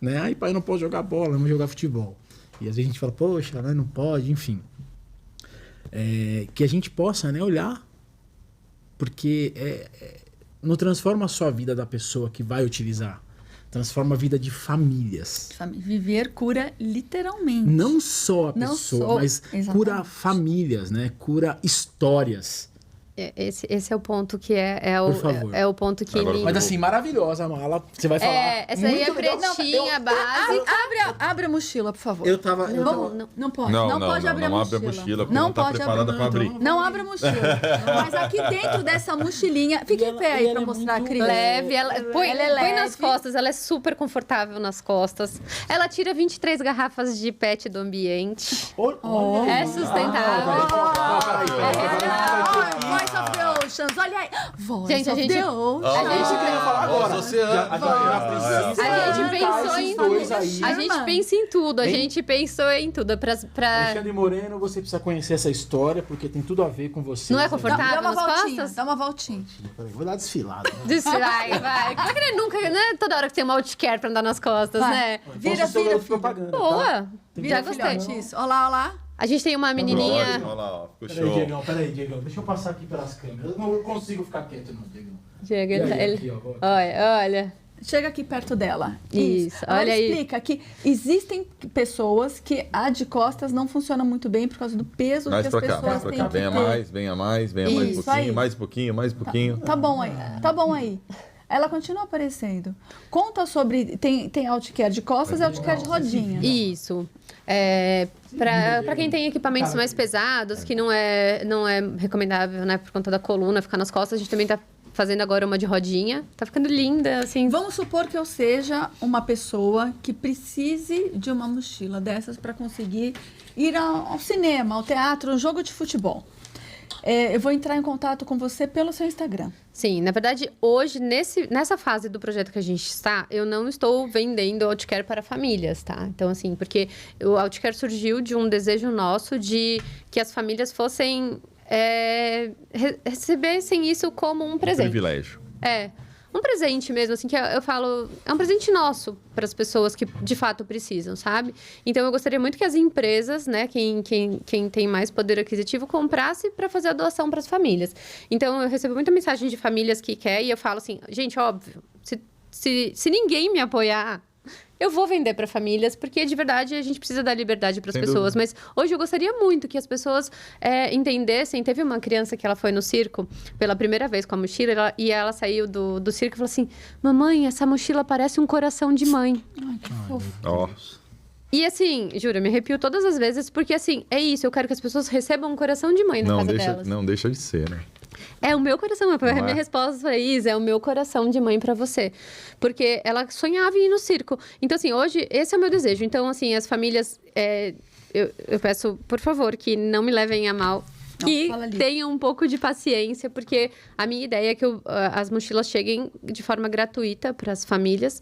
Né? Ai, pai, eu não posso jogar bola, não vou jogar futebol. E às vezes a gente fala, poxa, né? Não pode, enfim. Que a gente possa, né, olhar, porque não transforma só a vida da pessoa que vai utilizar. transforma a vida de famílias. Viver cura literalmente. Não só a Não pessoa, só, mas exatamente. cura famílias, né? Cura histórias. Esse é o ponto que Por favor. é o ponto que Agora, me... Mas assim, maravilhosa a mala. Você vai falar. essa aí é muito legal. pretinha, básica. Abre a mochila, por favor. Eu tava. Não pode. Não, Não pode abrir a abre a mochila. mochila, porque Não não tá pode preparada para abrir. Não abre a mochila. Mas aqui dentro dessa mochilinha... Fique em pé aí ela pra é mostrar a muito criança. Leve, põe Ela é nas leve. costas, ela é super confortável nas costas. Ela tira 23 garrafas de PET do ambiente. Olha É aí. sustentável. Voice of the Oceans, olha aí. Voice Gente, a of gente- the Oceans. A gente queria falar agora. Os oceanos. A gente pensou em dois aí. A gente pensa em tudo, a gente pensou em tudo. Alexandre Moreno, você precisa conhecer essa história, porque tem tudo a ver com você. Não é confortável? Dá uma nas voltinha, costas? dá uma voltinha. Peraí, vou dar desfilada. Vai. Como é que ele nunca, né? Toda hora que tem uma outcare pra andar nas costas, Vai. né? Vira, Posso ser vira, garoto de propaganda, tá? Boa! Tem Já que- gostei. Filhote, isso. Olha lá, olha lá. A gente tem uma menininha... Olha lá, ó, ficou Peraí, show. Diegão. Deixa eu passar aqui pelas câmeras. Eu não consigo ficar quieto, não, Diegão. Diego, E aí, ele- aqui, ó, vou- Olha. Chega aqui perto dela. Isso, Ela olha aí. explica que existem pessoas que a de costas não funciona muito bem por causa do peso Mais que pra as cá, pessoas mais pra têm cá. que Venha ter. mais, venha mais um Isso pouquinho, aí. mais um pouquinho, mais um pouquinho. Tá bom aí. Tá bom aí. Ela continua aparecendo. Conta sobre... Tem outcare de costas e outcare de rodinha. Isso. Pra quem tem equipamentos mais pesados, que não é recomendável, né? Por conta da coluna, ficar nas costas, a gente também tá fazendo agora uma de rodinha. Tá ficando linda, assim. Vamos supor que eu seja uma pessoa que precise de uma mochila dessas para conseguir ir ao cinema, ao teatro, um jogo de futebol. Eu vou entrar em contato com você pelo seu Instagram. Sim, na verdade, hoje, nessa fase do projeto que a gente está, eu não estou vendendo outcare para famílias, tá? Então, assim, porque o outcare surgiu de um desejo nosso de que as famílias fossem... recebessem isso como um presente. Privilégio. Um presente mesmo, assim, que eu falo... É um presente nosso para as pessoas que, de fato, precisam, sabe? Então, eu gostaria muito que as empresas, né? Quem tem mais poder aquisitivo, comprasse para fazer a doação para as famílias. Então, eu recebo muita mensagem de famílias que querem e eu falo assim... Gente, óbvio, se ninguém me apoiar... Eu vou vender para famílias, porque de verdade a gente precisa dar liberdade para as Sem pessoas. dúvida. Mas hoje eu gostaria muito que as pessoas entendessem. Teve uma criança que ela foi no circo pela primeira vez com a mochila e ela saiu do circo e falou assim: Mamãe, essa mochila parece um coração de mãe. Ai, que fofo. Ó, E assim, juro, eu me arrepio todas as vezes, porque assim, é isso, eu quero que as pessoas recebam um coração de mãe na casa delas. não deixa de ser, né? É o meu coração, a Não minha é? resposta foi isso, é o meu coração de mãe pra você. Porque ela sonhava em ir no circo. Então, assim, hoje, esse é o meu desejo. Então, assim, as famílias, eu peço, por favor, que não me levem a mal. Que fala ali. tenham um pouco de paciência, porque a minha ideia é que as mochilas cheguem de forma gratuita para as famílias.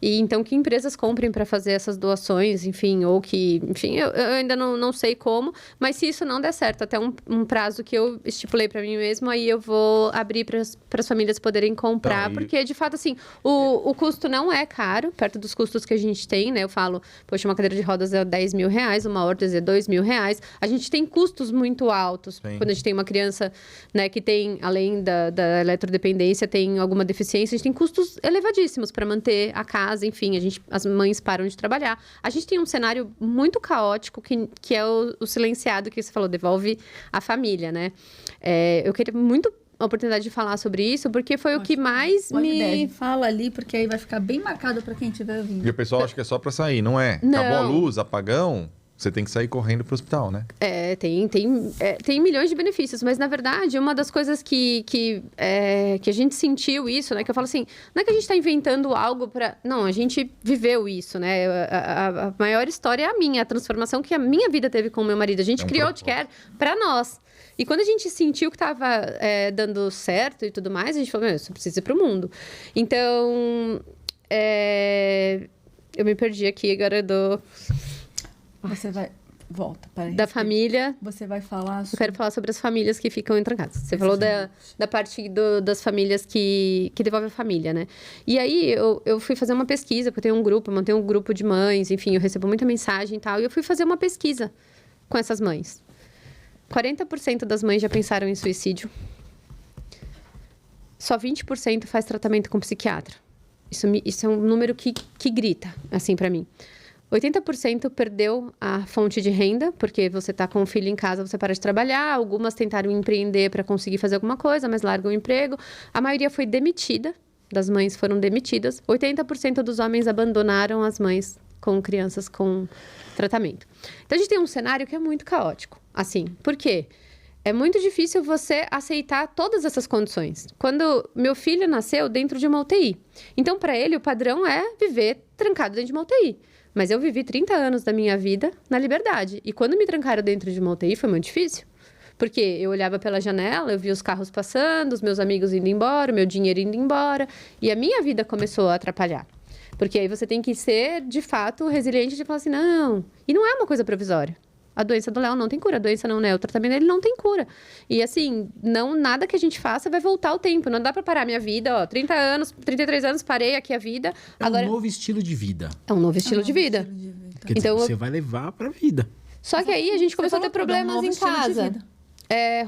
E então que empresas comprem para fazer essas doações, enfim, ou que... Enfim, eu ainda não sei como, mas se isso não der certo, até um prazo que eu estipulei para mim mesmo, aí eu vou abrir para as famílias poderem comprar, Então, porque, de fato, assim, o custo não é caro, perto dos custos que a gente tem, né? Eu falo, poxa, uma cadeira de rodas é 10 mil reais, uma órtese é 2 mil reais. A gente tem custos muito altos. Sim. Quando a gente tem uma criança, né, que tem, além da eletrodependência, tem alguma deficiência, a gente tem custos elevadíssimos para manter a casa, enfim, as mães param de trabalhar. A gente tem um cenário muito caótico, que é o silenciado, que você falou, devolve a família, né? Eu queria muito a oportunidade de falar sobre isso, porque foi o que mais Boa me... ideia. Fala ali, porque aí vai ficar bem marcado para quem estiver ouvindo. E o pessoal acha que é só pra sair, não é? Não. Acabou a luz, apagão, você tem que sair correndo pro hospital, né? Tem milhões de benefícios, mas na verdade, uma das coisas que a gente sentiu isso, né? Que eu falo assim, não é que a gente está inventando algo para. Não, a gente viveu isso, né? A maior história é a minha, a transformação que a minha vida teve com o meu marido. A gente criou o Outcare para nós. E quando a gente sentiu que estava dando certo e tudo mais, a gente falou, isso precisa ir para o mundo. Então, eu me perdi aqui, agora eu dou. Você vai... Volta, peraí. Da família. Você vai falar Eu sobre... quero falar sobre as famílias que ficam entrancadas. Você falou da parte das famílias que devolvem a família, né? E aí, eu fui fazer uma pesquisa, porque eu tenho um grupo, eu mantenho um grupo de mães, enfim, eu recebo muita mensagem e tal. E eu fui fazer uma pesquisa com essas mães. 40% das mães já pensaram em suicídio. Só 20% faz tratamento com psiquiatra. Isso é um número que grita, assim, para mim. 80% perdeu a fonte de renda, porque você está com um filho em casa, você para de trabalhar. Algumas tentaram empreender para conseguir fazer alguma coisa, mas largam o emprego. A maioria foi demitida, das mães foram demitidas. 80% dos homens abandonaram as mães com crianças com tratamento. Então, a gente tem um cenário que é muito caótico. Assim, por quê? É muito difícil você aceitar todas essas condições. Quando meu filho nasceu dentro de uma UTI. Então, para ele, o padrão é viver trancado dentro de uma UTI. Mas eu vivi 30 anos da minha vida na liberdade. E quando me trancaram dentro de uma UTI, foi muito difícil. Porque eu olhava pela janela, eu via os carros passando, os meus amigos indo embora, o meu dinheiro indo embora. E a minha vida começou a atrapalhar. Porque aí você tem que ser, de fato, resiliente de falar assim, não. E não é uma coisa provisória. A doença do Léo não tem cura, a doença não é, o tratamento dele não tem cura. E assim, nada que a gente faça vai voltar o tempo. Não dá pra parar a minha vida, ó, 30 anos, 33 anos, parei aqui a vida. É um novo estilo de vida. É um novo estilo de vida. Quer dizer, você vai levar pra vida. Só que aí a gente começou a ter problemas em casa.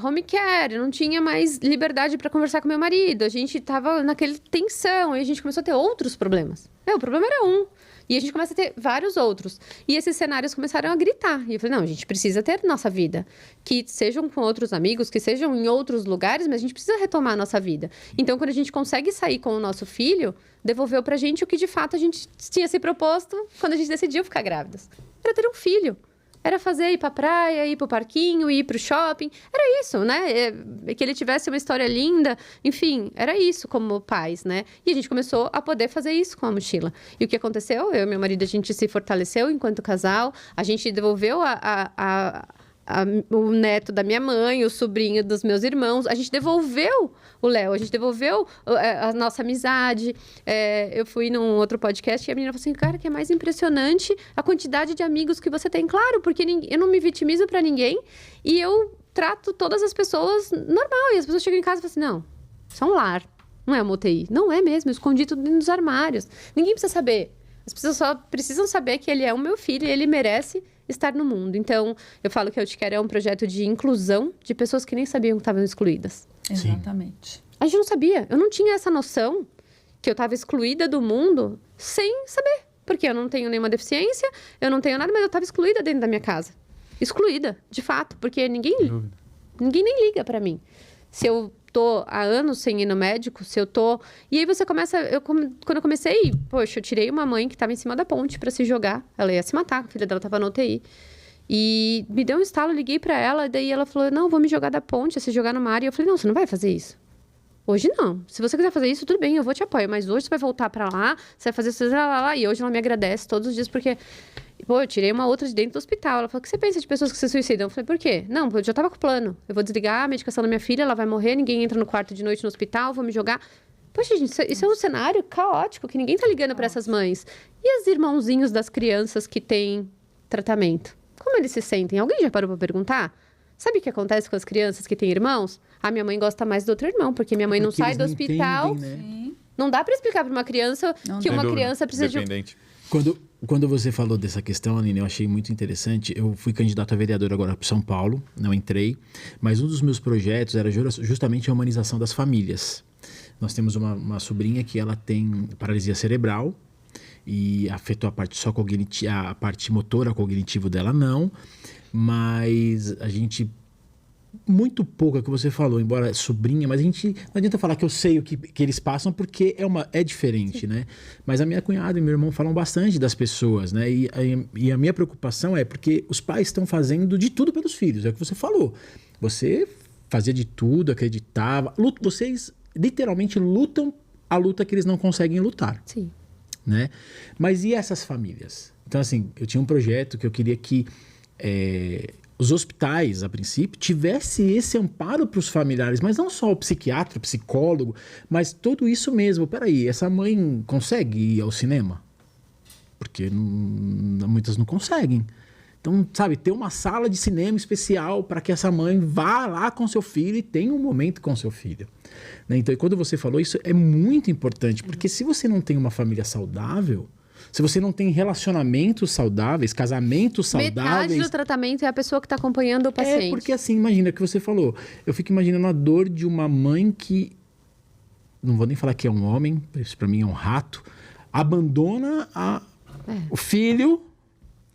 Home care, não tinha mais liberdade para conversar com meu marido. A gente tava naquele tensão, aí a gente começou a ter outros problemas. O problema era um. E a gente começa a ter vários outros. E esses cenários começaram a gritar. E eu falei, não, a gente precisa ter nossa vida. Que sejam com outros amigos, que sejam em outros lugares, mas a gente precisa retomar a nossa vida. Então, quando a gente consegue sair com o nosso filho, devolveu pra gente o que, de fato, a gente tinha se proposto quando a gente decidiu ficar grávidas. Era ter um filho. Era ir pra praia, ir pro parquinho, ir pro shopping. Era isso, né? Que ele tivesse uma história linda. Enfim, era isso como pais, né? E a gente começou a poder fazer isso com a mochila. E o que aconteceu? Eu e meu marido, a gente se fortaleceu enquanto casal. A gente devolveu o neto da minha mãe, o sobrinho dos meus irmãos. A gente devolveu o Léo, a gente devolveu a nossa amizade. Eu fui num outro podcast e a menina falou assim, cara, que é mais impressionante a quantidade de amigos que você tem. Claro, porque eu não me vitimizo pra ninguém e eu trato todas as pessoas normal. E as pessoas chegam em casa e falam assim, não, isso é um lar, não é uma UTI. Não é mesmo, eu escondi tudo dentro dos armários. Ninguém precisa saber. As pessoas só precisam saber que ele é o meu filho e ele merece estar no mundo. Então, eu falo que a Eu Te Quero é um projeto de inclusão de pessoas que nem sabiam que estavam excluídas. Exatamente. A gente não sabia. Eu não tinha essa noção que eu estava excluída do mundo sem saber. Porque eu não tenho nenhuma deficiência, eu não tenho nada, mas eu estava excluída dentro da minha casa. Excluída, de fato, porque ninguém nem liga para mim. Se eu tô há anos sem ir no médico, se eu tô... E aí você começa... Quando eu comecei, poxa, eu tirei uma mãe que estava em cima da ponte para se jogar. Ela ia se matar, a filha dela estava na UTI. E me deu um estalo, liguei para ela, daí ela falou, não, vou me jogar da ponte, se jogar no mar. E eu falei, não, você não vai fazer isso. Hoje não. Se você quiser fazer isso, tudo bem, eu vou te apoiar. Mas hoje você vai voltar para lá, você vai fazer isso, lá. E hoje ela me agradece todos os dias, porque... Pô, eu tirei uma outra de dentro do hospital. Ela falou, o que você pensa de pessoas que se suicidam? Eu falei, por quê? Não, eu já tava com o plano. Eu vou desligar a medicação da minha filha, ela vai morrer, ninguém entra no quarto de noite no hospital, vou me jogar. Poxa, gente, isso é um cenário caótico, que ninguém tá ligando para essas mães. E os irmãozinhos das crianças que têm tratamento? Como eles se sentem? Alguém já parou pra perguntar? Sabe o que acontece com as crianças que têm irmãos? A minha mãe gosta mais do outro irmão, porque minha mãe não sai do hospital. Entendem, né? Não dá para explicar para uma criança que uma criança precisa de... Quando você falou dessa questão, Aline, eu achei muito interessante. Eu fui candidato a vereador agora para São Paulo, não entrei, mas um dos meus projetos era justamente a humanização das famílias. Nós temos uma sobrinha que ela tem paralisia cerebral e afetou a parte só cognitiva, a parte motora cognitiva dela não, mas a gente... Muito pouco é o que você falou, embora sobrinha, mas a gente não adianta falar que eu sei o que eles passam, porque é diferente, né? Mas a minha cunhada e meu irmão falam bastante das pessoas, né? E a minha preocupação é porque os pais estão fazendo de tudo pelos filhos, é o que você falou. Você fazia de tudo, acreditava. Vocês literalmente lutam a luta que eles não conseguem lutar. Sim. Né? Mas e essas famílias? Então, assim, eu tinha um projeto que eu queria que... os hospitais, a princípio, tivesse esse amparo para os familiares, mas não só o psiquiatra, o psicólogo, mas tudo isso mesmo. Peraí, essa mãe consegue ir ao cinema? Porque muitas não conseguem. Então, sabe, ter uma sala de cinema especial para que essa mãe vá lá com seu filho e tenha um momento com seu filho. Né? Então, quando você falou isso, é muito importante, porque se você não tem uma família saudável... Se você não tem relacionamentos saudáveis, casamentos saudáveis... Metade do tratamento é a pessoa que está acompanhando o paciente. Porque assim, imagina o que você falou. Eu fico imaginando a dor de uma mãe que... Não vou nem falar que é um homem, isso para mim é um rato. abandona o filho,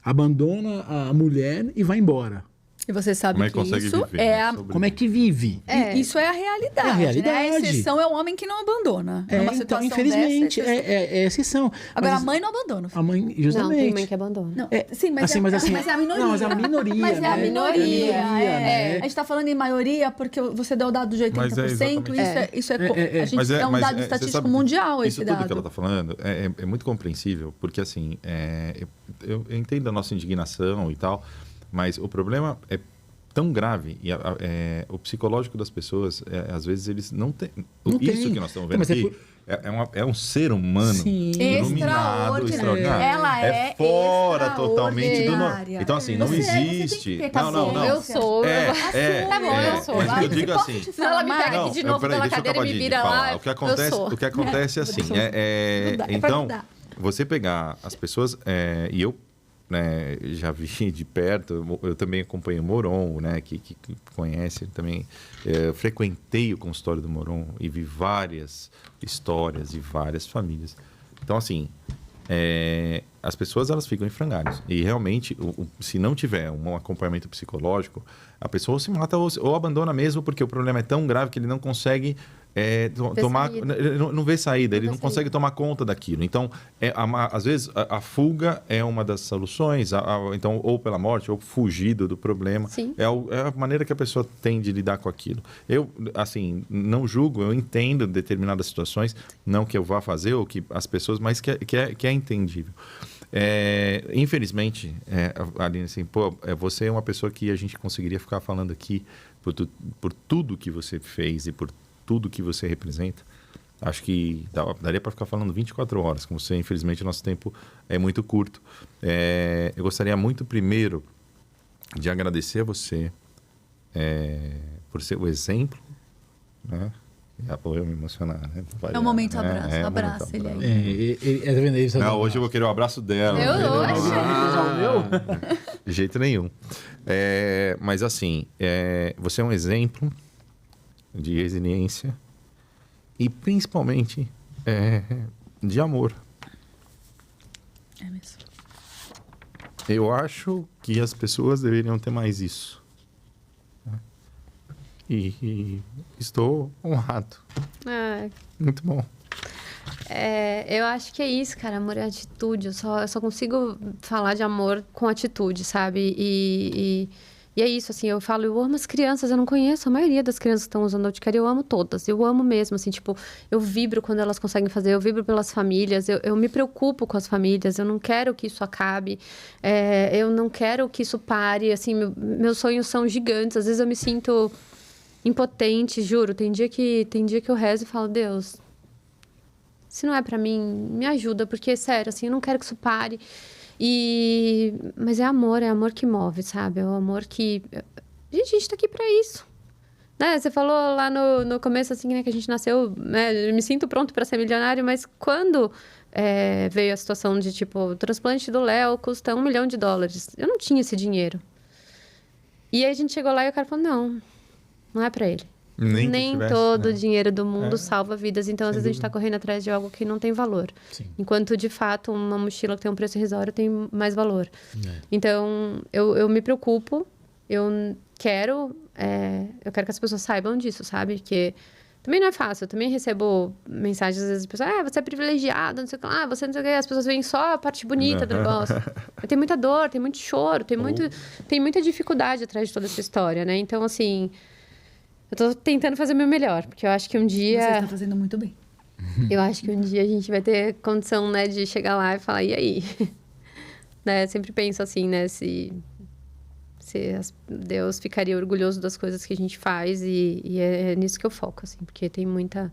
abandona a mulher e vai embora. E você sabe Como é que que consegue isso viver, é né? a... Como é que vive? Isso é a realidade. É a realidade. Né? A exceção é o homem que não abandona. Numa Então, situação infelizmente, dessa, é exceção. Agora, Mas a mãe não abandona. a mãe, justamente. Não, tem mãe que abandona. Não, sim, mas, assim, mas é a minoria. Não, mas é a minoria. Mas é a né? minoria. né? A gente está falando em maioria porque você deu o dado de 80%. Mas é exatamente Isso é a gente Mas é um dado você estatístico sabe que mundial, isso esse tudo dado. que ela está falando é muito compreensível, porque assim, eu entendo a nossa indignação e tal, mas o problema é tão grave e o psicológico das pessoas, às vezes eles não têm... Isso que nós estamos vendo Mas aqui é um ser humano Sim. iluminado, extraordinário. Ela é fora totalmente do normal. extraordinária. Então assim, não Você existe... tem que ter Não. Eu sou. Tá bom, eu sou. Mas o que eu digo assim... Se ela me pega aqui de novo peraí, pela deixa eu cadeira e acabar me de vira falar. lá, O que acontece é assim, Não dá, é pra então, mudar. você pegar as pessoas, e eu, né, já vi de perto, eu também acompanho o Moron, né, que conhece também, eu frequentei o consultório do Moron e vi várias histórias e várias famílias. Então, assim, as pessoas elas ficam em frangalhos. E realmente, se não tiver um acompanhamento psicológico, a pessoa ou se mata ou abandona mesmo, porque o problema é tão grave que ele não consegue tomar, não vê saída, ele não consegue tomar conta daquilo. Então, às vezes, a fuga é uma das soluções, então, ou pela morte, ou fugido do problema. Sim. É a maneira que a pessoa tem de lidar com aquilo. Eu, assim, não julgo, eu entendo determinadas situações, não que eu vá fazer, ou que as pessoas, mas que é entendível. Infelizmente, Aline, assim, você é uma pessoa que a gente conseguiria ficar falando aqui por tudo que você fez e por tudo que você representa. Acho que daria para ficar falando 24 horas com você. Infelizmente, o nosso tempo é muito curto. Eu gostaria muito, primeiro, de agradecer a você por ser o exemplo, né? Eu me emocionar, né? É o momento abraço. Abraça ele aí. Não, hoje eu vou querer o abraço dela. De jeito nenhum. Mas assim, você é um exemplo de resiliência e principalmente de amor. É mesmo. Eu acho que as pessoas deveriam ter mais isso. E estou honrado. Muito bom. Eu acho que é isso, cara. Amor é atitude. Eu só consigo falar de amor com atitude, sabe? E é isso, assim, eu falo, eu amo as crianças, eu não conheço a maioria das crianças que estão usando a Boticária, eu amo todas, eu amo mesmo, assim, tipo, eu vibro quando elas conseguem fazer, eu vibro pelas famílias, eu me preocupo com as famílias, eu não quero que isso acabe, eu não quero que isso pare, assim, meus sonhos são gigantes, às vezes eu me sinto impotente, juro, tem dia que eu rezo e falo, Deus, se não é pra mim, me ajuda, porque, sério, assim, eu não quero que isso pare. Mas é amor que move, sabe? É o amor que... Gente, a gente tá aqui pra isso. Né? Você falou lá no começo, assim, né, que a gente nasceu... Né? Eu me sinto pronto pra ser milionário, mas quando veio a situação de, tipo, o transplante do Léo custa $1 milhão, eu não tinha esse dinheiro. E aí a gente chegou lá e o cara falou, não é pra ele. Nem todo o dinheiro do mundo salva vidas. Então, às vezes, a gente está correndo atrás de algo que não tem valor. Sim. Enquanto, de fato, uma mochila que tem um preço irrisório tem mais valor. Então, eu me preocupo. Eu quero que as pessoas saibam disso, sabe? Porque também não é fácil. Eu também recebo mensagens, às vezes, as pessoas... você é privilegiado, não sei o que lá. Você não sei o que. As pessoas veem só a parte bonita do negócio. Tem muita dor, tem muito choro, tem muita dificuldade atrás de toda essa história, né? Então, assim... Eu tô tentando fazer o meu melhor, porque eu acho que um dia... Você está fazendo muito bem. Eu acho que um dia a gente vai ter condição, né, de chegar lá e falar, e aí? Né? Eu sempre penso assim, né, se Deus ficaria orgulhoso das coisas que a gente faz e é nisso que eu foco, assim, porque tem muita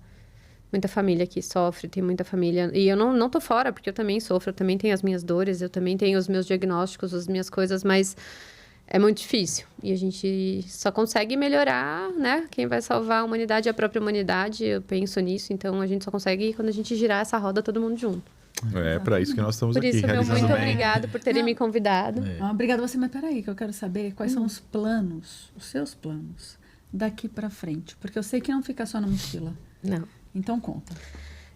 família que sofre, tem muita família... E eu não tô fora, porque eu também sofro, eu também tenho as minhas dores, eu também tenho os meus diagnósticos, as minhas coisas, mas... É muito difícil. E a gente só consegue melhorar, né? Quem vai salvar a humanidade é a própria humanidade. Eu penso nisso. Então, a gente só consegue quando a gente girar essa roda todo mundo junto. É para isso que nós estamos aqui. Por isso, muito obrigado por terem me convidado. Obrigada você, mas peraí, que eu quero saber quais são os planos, os seus planos, daqui para frente. Porque eu sei que não fica só na mochila. Não. Então, conta.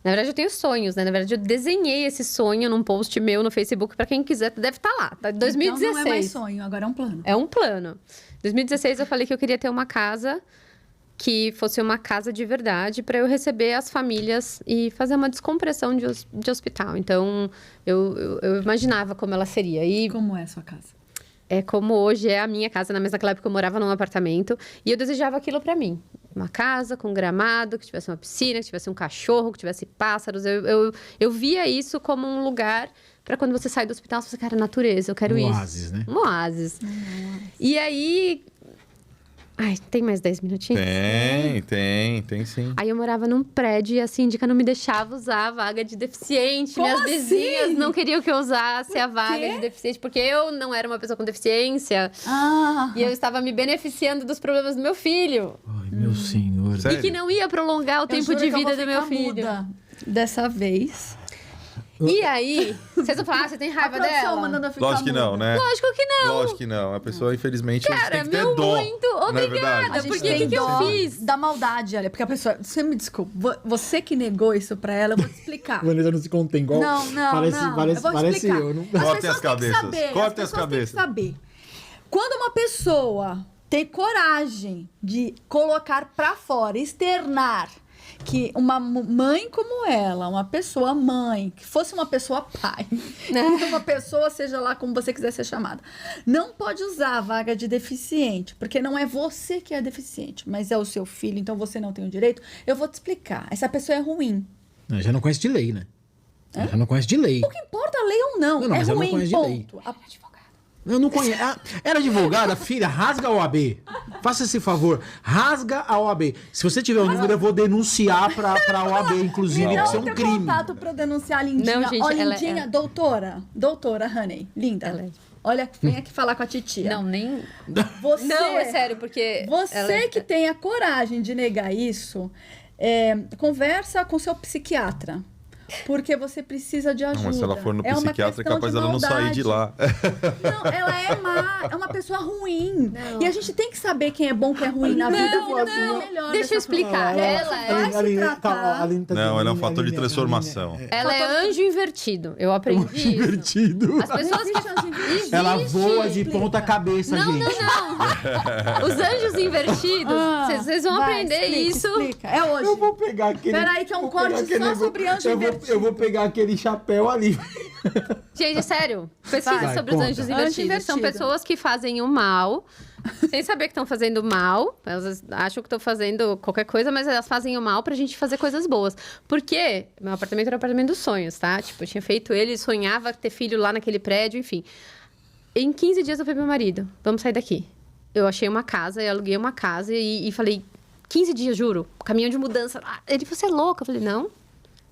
Na verdade, eu tenho sonhos, né? Na verdade, eu desenhei esse sonho num post meu no Facebook. Pra quem quiser, deve estar lá. Tá? 2016. Então não é mais sonho, agora é um plano. É um plano. Em 2016, eu falei que eu queria ter uma casa que fosse uma casa de verdade para eu receber as famílias e fazer uma descompressão de hospital. Então, eu imaginava como ela seria. E Como é a sua casa? é como hoje é a minha casa, mas naquela época eu morava num apartamento. E eu desejava aquilo para mim. Uma casa com gramado, que tivesse uma piscina, que tivesse um cachorro, que tivesse pássaros. Eu via isso como um lugar para quando você sai do hospital, você, cara, natureza, eu quero isso. Oásis, né? Um oásis. E aí... Ai, tem mais 10 minutinhos? Tem sim. Aí eu morava num prédio e a síndica não me deixava usar a vaga de deficiente. Como Minhas assim? vizinhas não queriam que eu usasse a vaga de deficiente, porque eu não era uma pessoa com deficiência. Ah, E eu estava me beneficiando dos problemas do meu filho. Ai, meu senhor. Sério? E que não ia prolongar o tempo de vida do meu filho. Muda dessa vez. E aí, vocês vão falar, você tem A raiva produção dela? mandando eu ficar Lógico que não, muda. né? Lógico que não. Lógico que não. A pessoa, infelizmente, Cara, tem que ter meu dó. muito Não é obrigada. verdade? A gente Porque tem que eu dó fiz? da maldade, olha. Porque a pessoa... Você me desculpa. Você que negou isso pra ela, eu vou te explicar. Vanessa não se contém igual. Não. Parece eu vou te parece explicar. eu. Não... As Cortem pessoas as têm que cabeças. saber, Cortem as pessoas têm que cabeças. saber. Quando uma pessoa tem coragem de colocar pra fora, externar, que uma mãe como ela, uma pessoa mãe, que fosse uma pessoa pai, uma pessoa, seja lá como você quiser ser chamada, não pode usar a vaga de deficiente, porque não é você que é deficiente, mas é o seu filho, então você não tem o direito. Eu vou te explicar. Essa pessoa é ruim. Não, já não conhece de lei, né? Já não conhece de lei. O que importa a lei ou não? Não, É mas ela não ruim, conhece de lei. ponto. Eu não conheço. Ah, era advogada, filha, rasga a OAB. Faça esse favor, rasga a OAB. Se você tiver o número, eu vou denunciar pra OAB, inclusive, Me porque dá isso é o um teu crime. contato pra eu denunciar a Lindinha. Não, gente, Ó, ela Lindinha, é- doutora Honey, linda. Ela é- Olha, vem aqui falar com a titia. Não, nem... Você, Não, é sério, porque... Você ela é- que tem a coragem de negar isso, conversa com seu psiquiatra. Porque você precisa de ajuda. Não, mas se ela for no É uma psiquiatra, é questão capaz de dela não sair de lá. Não, ela é má, é uma pessoa ruim. E a gente tem que saber quem é bom, quem é ruim na vida. Não, A vida não. é melhor Deixa eu dessa forma. explicar. Ela é- Vai se tratar. Não, ela é um fator de transformação. Ela é anjo invertido. Eu aprendi isso. Divertido. As pessoas Existe anjo invertido. Existe. Ela voa de Explica. ponta cabeça, Não, gente. não. Os anjos invertidos, vocês vão Vai, aprender explica, isso. Explica. É hoje. Eu vou pegar aquele. Peraí, que é um vou corte pegar aquele só sobre anjo invertido. Eu vou pegar aquele chapéu ali. Gente, sério, pesquisa Vai, sobre os conta. anjos Anjo invertidos. São invertido. pessoas que fazem o mal, sem saber que estão fazendo mal. Elas acham que estão fazendo qualquer coisa, mas elas fazem o mal pra gente fazer coisas boas. Porque meu apartamento era o apartamento dos sonhos, tá? Tipo, eu tinha feito ele, sonhava ter filho lá naquele prédio, enfim. Em 15 dias eu falei pro meu marido, vamos sair daqui. Eu achei uma casa, eu aluguei uma casa e falei, 15 dias, juro, caminhão de mudança. Ele falou, você é louca? Eu falei, não.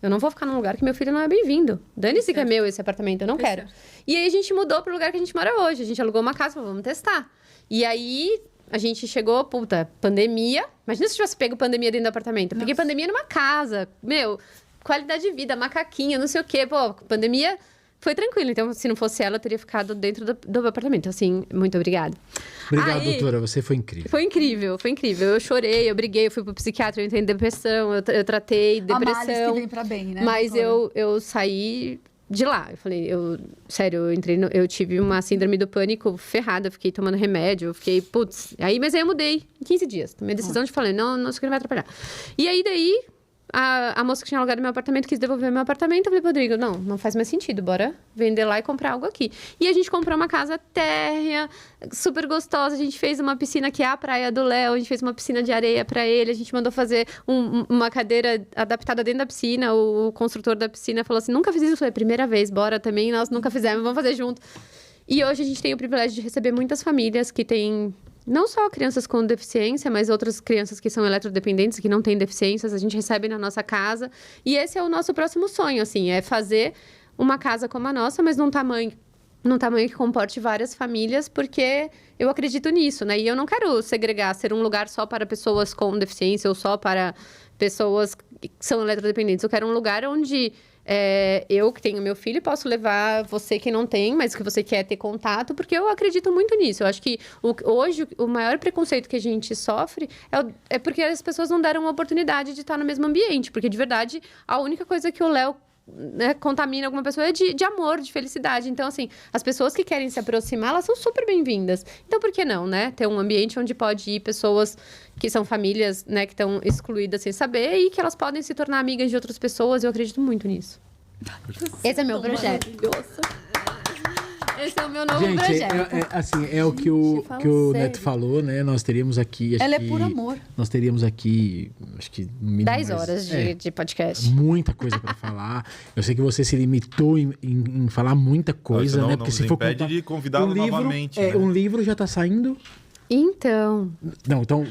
Eu não vou ficar num lugar que meu filho não é bem-vindo. Dane-se que é meu esse apartamento, eu não quero. E aí a gente mudou pro lugar que a gente mora hoje. A gente alugou uma casa, falou, vamos testar. E aí a gente chegou, puta, pandemia. Imagina se tivesse pego pandemia dentro do apartamento. Eu peguei pandemia numa casa. Meu, qualidade de vida, macaquinha, não sei o quê. Pô, pandemia foi tranquilo. Então, se não fosse ela, eu teria ficado dentro do apartamento. Então, assim, muito obrigada. Obrigado, Aí- doutora. Você foi incrível. Foi incrível, foi incrível. Eu chorei, eu briguei, eu fui pro psiquiatra, eu entrei em depressão, eu tratei A males depressão. que vem pra bem, né? Mas doutora? eu saí de lá. Eu falei, sério, eu entrei eu tive uma síndrome do pânico ferrada, eu fiquei tomando remédio, eu fiquei, putz. Mas aí eu mudei em 15 dias. Tomei a decisão de falei, não, isso aqui não vai atrapalhar. E aí daí, a moça que tinha alugado meu apartamento quis devolver meu apartamento. Eu falei, Rodrigo, não faz mais sentido, bora vender lá e comprar algo aqui. E a gente comprou uma casa térrea, super gostosa. A gente fez uma piscina que é a praia do Léo, a gente fez uma piscina de areia pra ele, a gente mandou fazer uma cadeira adaptada dentro da piscina. O construtor da piscina falou assim, nunca fiz isso. Eu falei, primeira vez, bora também, nós nunca fizemos, vamos fazer junto. E hoje a gente tem o privilégio de receber muitas famílias que têm não só crianças com deficiência, mas outras crianças que são eletrodependentes, que não têm deficiências, a gente recebe na nossa casa. E esse é o nosso próximo sonho, assim, é fazer uma casa como a nossa, mas num tamanho que comporte várias famílias, porque eu acredito nisso, né? E eu não quero segregar, ser um lugar só para pessoas com deficiência ou só para pessoas que são eletrodependentes. Eu quero um lugar onde Eu que tenho meu filho, posso levar você que não tem, mas que você quer ter contato, porque eu acredito muito nisso. Eu acho que hoje o maior preconceito que a gente sofre é porque as pessoas não deram uma oportunidade de estar no mesmo ambiente. Porque, de verdade, a única coisa que o Léo contamina alguma pessoa é de amor, de felicidade. Então, assim, as pessoas que querem se aproximar, elas são super bem-vindas. Então, por que não, né? Ter um ambiente onde pode ir pessoas que são famílias, né, que estão excluídas sem saber e que elas podem se tornar amigas de outras pessoas. Eu acredito muito nisso. Esse é meu projeto. Esse é o meu novo Gente, projeto. assim, é o que o Neto falou, né? Nós teríamos aqui... Ela é por amor. Nós teríamos aqui, acho que... 10 horas de podcast. Muita coisa para falar. Eu sei que você se limitou em falar muita coisa, né? Porque se for impede de convidá-lo novamente. Né? Um livro já tá saindo? Então... Não, então,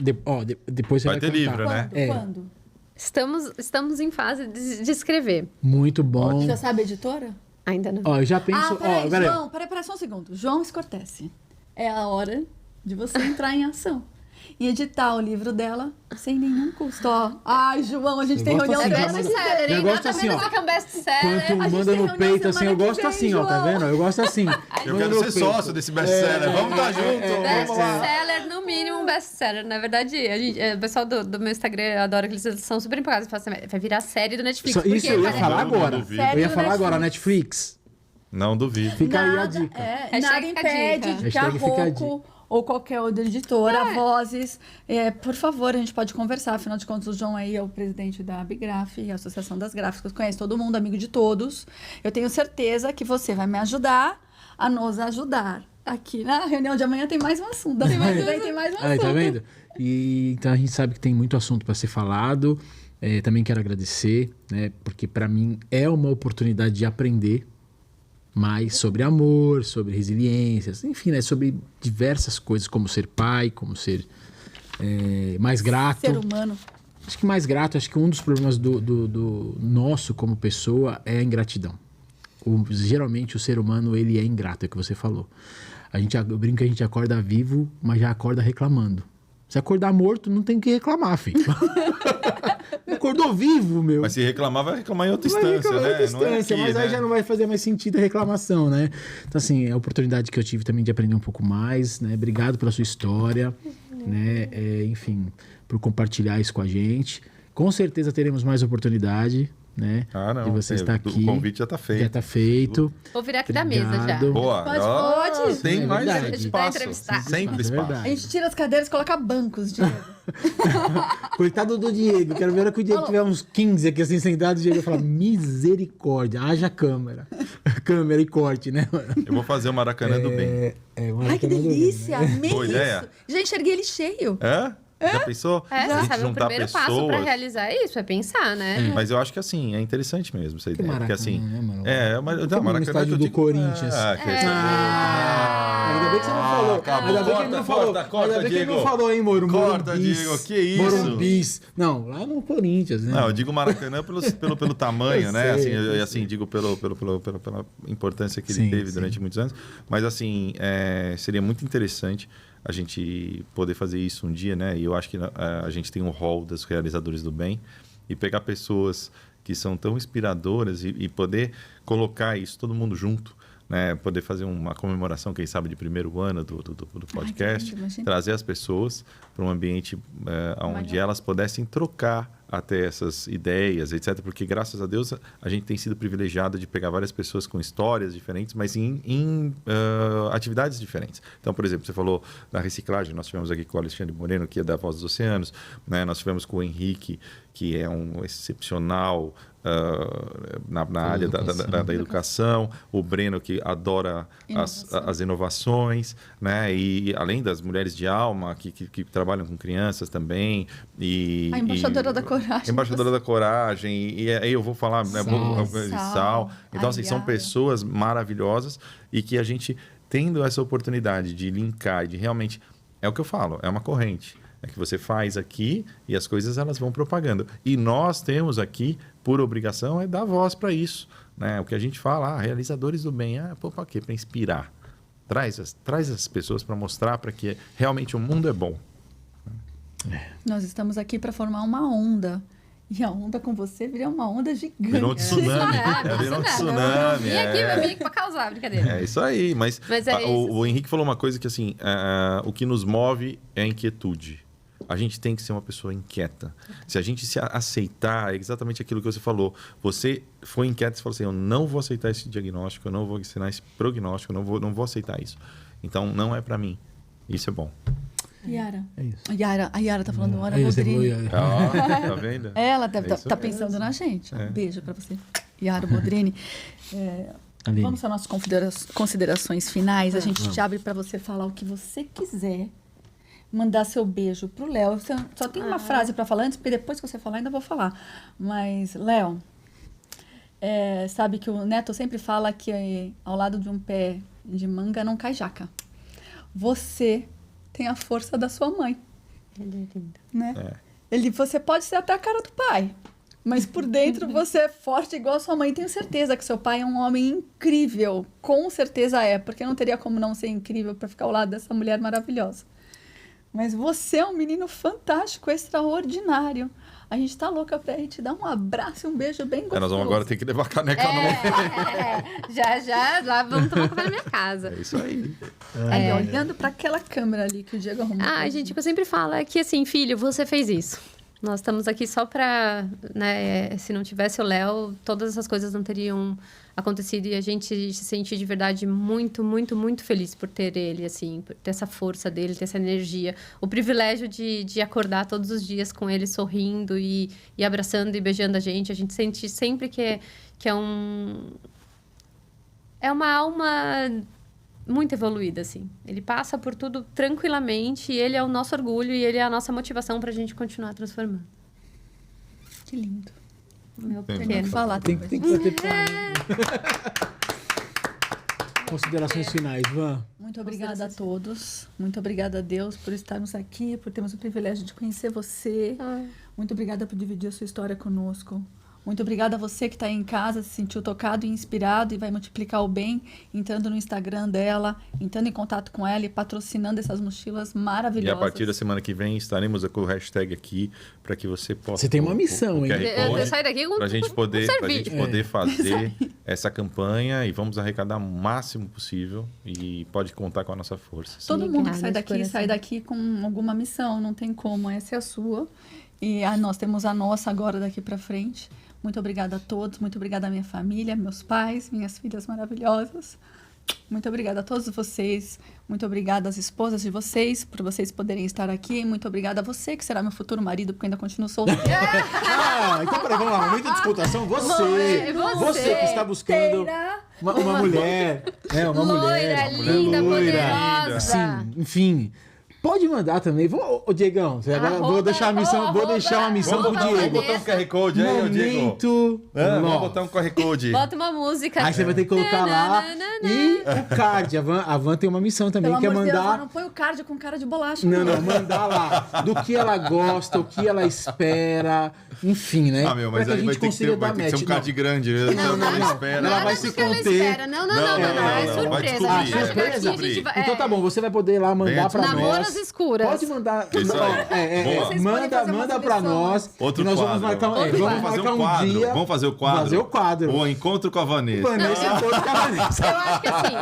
depois você vai ter contar. livro, né? Quando? Estamos em fase de escrever. Muito bom. Já sabe a editora? Ainda não. Ó, eu já penso... Peraí, peraí. João, peraí só um segundo. João Scortese. É a hora de você entrar em ação. E editar o livro dela sem nenhum custo. Ó. Ai, João, a gente tem reunião assim, dessa. best-seller, hein? Eu gosto Nada assim, menos ó. do que um best-seller. Quanto gente manda tem no reunião peito, assim, semana eu que gosto vem, assim, ó, tá João. vendo? Eu gosto assim. Eu Manda quero no ser peito. sócio desse best-seller. Vamos estar junto. Best-seller, no mínimo um best-seller. Na verdade, o pessoal do meu Instagram adora que eles são super empolgados. Falam assim, vai virar série do Netflix. Isso eu ia falar Não agora. duvido. Eu ia Sério, falar agora, Netflix. Netflix. Não duvido. Fica aí a dica. Hashtag Nada fica a impede dica. que a Hashtag fica a Rocco ou qualquer outra editora, Vozes, por favor, a gente pode conversar. Afinal de contas, o João aí é o presidente da Abigraf, a Associação das Gráficas, conhece todo mundo, amigo de todos. Eu tenho certeza que você vai me ajudar a nos ajudar. Aqui na reunião de amanhã tem mais um assunto. Da semana que vem tem mais um assunto. Aí, tá vendo? E, então a gente sabe que tem muito assunto para ser falado. Também quero agradecer, né? Porque para mim é uma oportunidade de aprender mais sobre amor, sobre resiliência, enfim, né? Sobre diversas coisas, como ser pai, como ser mais grato. Ser humano. Acho que mais grato, acho que um dos problemas do nosso como pessoa é a ingratidão. Geralmente o ser humano, ele é ingrato, é o que você falou. Eu brinco que a gente acorda vivo, mas já acorda reclamando. Se acordar morto, não tem o que reclamar, filho. Acordou vivo, meu. Mas se reclamar, vai reclamar em outra Vai instância, reclamar em né? outra Não é instância, aqui, mas aí né? já não vai fazer mais sentido a reclamação, né? Então, assim, é a oportunidade que eu tive também de aprender um pouco mais, né? Obrigado pela sua história, né? Enfim, por compartilhar isso com a gente. Com certeza teremos mais oportunidade, né? Ah, não. De você estar aqui. O convite já tá feito. Já tá feito. Vou virar aqui da mesa já. Obrigado. Boa. Pode. Tem É mais verdade. espaço. Entrevistar. Sempre É espaço. verdade. A gente tira as cadeiras e coloca bancos, Diego. Coitado do Diego. Quero ver a hora que o Diego tiver uns 15 aqui assim sentado, o Diego vai falar, misericórdia, haja câmera. Câmera e corte, né? Eu vou fazer o Maracanã do bem. Ai, que delícia. Amei Boa isso. ideia. Já enxerguei ele cheio. Já pensou? Você A gente sabe, o juntar primeiro passo para pessoas. realizar isso é pensar, né? Mas eu acho que assim, é interessante mesmo essa ideia. Porque assim. Maracanã, né, mano? Mas Como no Maracanã estádio que eu do digo- Corinthians. Ainda Ainda bem que você não falou. Acabou. Ainda bem que ele não falou. Ainda bem que ele não falou, hein, Moro? Corta, Morumbis. Diego. Que isso? Morumbis. Não, lá no Corinthians, né? Não, eu digo Maracanã pelo tamanho, Eu né? sei, eu Assim, digo pela importância que ele Sim, teve sim. durante muitos anos. Mas, assim, seria muito interessante a gente poder fazer isso um dia, né? E eu acho que a gente tem um hall dos realizadores do bem e pegar pessoas que são tão inspiradoras e poder colocar isso todo mundo junto, né? Poder fazer uma comemoração, quem sabe, de primeiro ano do podcast, lindo, imagina. trazer as pessoas para um ambiente onde elas pudessem trocar até essas ideias, etc. Porque, graças a Deus, a gente tem sido privilegiado de pegar várias pessoas com histórias diferentes, mas em atividades diferentes. Então, por exemplo, você falou da reciclagem, nós tivemos aqui com o Alexandre Moreno, que é da Voz dos Oceanos, né? Nós tivemos com o Henrique, que é um excepcional na área da educação, o Breno, que adora as inovações, né? E além das mulheres de alma, que trabalham com crianças também. A embaixadora da coragem. Embaixadora da coragem. E aí eu vou falar, né? Sal. Então, assim, são pessoas maravilhosas e que a gente, tendo essa oportunidade de linkar e de realmente... É o que eu falo, é uma corrente. É que você faz aqui e as coisas elas vão propagando. E nós temos aqui, por obrigação, é dar voz para isso. Né? O que a gente fala, realizadores do bem. Para quê? Para inspirar. Traz as pessoas para mostrar para que realmente o mundo é bom. Nós estamos aqui para formar uma onda E a onda com você virou uma onda gigante. Virou um tsunami. Virou um tsunami. Vim aqui pra causar, brincadeira. É isso aí, mas é isso. O Henrique falou uma coisa que assim, o que nos move é a inquietude. A gente tem que ser uma pessoa inquieta. Se a gente se aceitar, é exatamente aquilo que você falou. Você foi inquieto e falou assim, eu não vou aceitar esse diagnóstico, eu não vou assinar esse prognóstico, eu não vou aceitar isso. Então, não é para mim. Isso é bom. Yara. É isso. A Yara tá falando Yara Aí você Bodrini. Tá vendo? Ela deve É isso tá mesmo. pensando na gente. Um beijo pra você, Yara Bodrini. Aline. Vamos às nossas considerações finais. A gente te abre para você falar o que você quiser. Mandar seu beijo pro Léo. Só tem uma frase para falar antes, porque depois que você falar, ainda vou falar. Mas, Léo, sabe que o Neto sempre fala que ao lado de um pé de manga não cai jaca. Você tem a força da sua mãe. Ele é lindo. Né? Você pode ser até a cara do pai, mas por dentro você é forte igual a sua mãe. Tenho certeza que seu pai é um homem incrível. Com certeza é, porque não teria como não ser incrível para ficar ao lado dessa mulher maravilhosa. Mas você é um menino fantástico, extraordinário. A gente tá louca pra te dar um abraço e um beijo bem gostoso. Nós vamos agora ter que levar a caneca no... Já, lá vamos tomar café na minha casa. É isso aí. Aí, olhando pra aquela câmera ali que o Diego arrumou. Gente, o que eu sempre falo é que, assim, filho, você fez isso. Nós estamos aqui só pra, né, se não tivesse o Léo, todas essas coisas não teriam acontecido e a gente se sente de verdade muito, muito, muito feliz por ter ele, assim, por ter essa força dele, ter essa energia. O privilégio de acordar todos os dias com ele sorrindo e abraçando e beijando a gente sente sempre que é uma alma muito evoluída, assim. Ele passa por tudo tranquilamente e ele é o nosso orgulho e ele é a nossa motivação pra gente continuar transformando. Que lindo. Meu Tem pequeno. que falar. Tem que bater palma. Considerações finais, Van. Muito obrigada a todos. Muito obrigada a Deus por estarmos aqui, por termos o privilégio de conhecer você. Muito obrigada por dividir a sua história conosco. Muito obrigada a você que está aí em casa, se sentiu tocado e inspirado e vai multiplicar o bem entrando no Instagram dela, entrando em contato com ela e patrocinando essas mochilas E maravilhosas. a partir da semana que vem estaremos com o hashtag aqui para que você possa... Você tem uma missão, hein? Eu saio daqui com Para a gente poder serviço. fazer essa campanha e vamos arrecadar o máximo possível e pode contar com a nossa força. Todo mundo que Obrigada, sai daqui com alguma missão, não tem como, essa é a sua. E nós temos a nossa agora daqui para frente. Muito obrigada a todos, muito obrigada à minha família, meus pais, minhas filhas maravilhosas. Muito obrigada a todos vocês, muito obrigada às esposas de vocês, por vocês poderem estar aqui. Muito obrigada a você, que será meu futuro marido, porque eu ainda continuo solteira. Então peraí, vamos lá, momento de descontração. Você que está buscando uma mulher, uma Loira, mulher, linda, poderosa. Sim, enfim. Pode mandar também. Ô, Diegão, agora vou deixar uma missão pro Diego. Vamos botar um QR Code aí, ô Diego. Momento. Vamos botar um QR Code. Bota uma música. Aí você vai ter que colocar lá. E o card. A Van tem uma missão também, Pelo que é amor de Deus, mandar. não põe o card com cara de bolacha. Não, mandar lá do que ela gosta, o que ela espera, enfim, né? Mas Pra aí vai ter que ser um card grande. Ela vai se conter. Não, é surpresa. Vai A gente vai ficar aqui, a gente vai... Então tá bom, você vai poder lá mandar pra Namoro nós. às escuras. Pode mandar. Isso aí. Manda pra nós. Outro e nós quadro. vamos marcar, Vamos fazer um quadro. dia. Vamos fazer o quadro. Fazer o quadro. O encontro com a Vanessa. Encontro com a Vanessa. Eu acho que assim,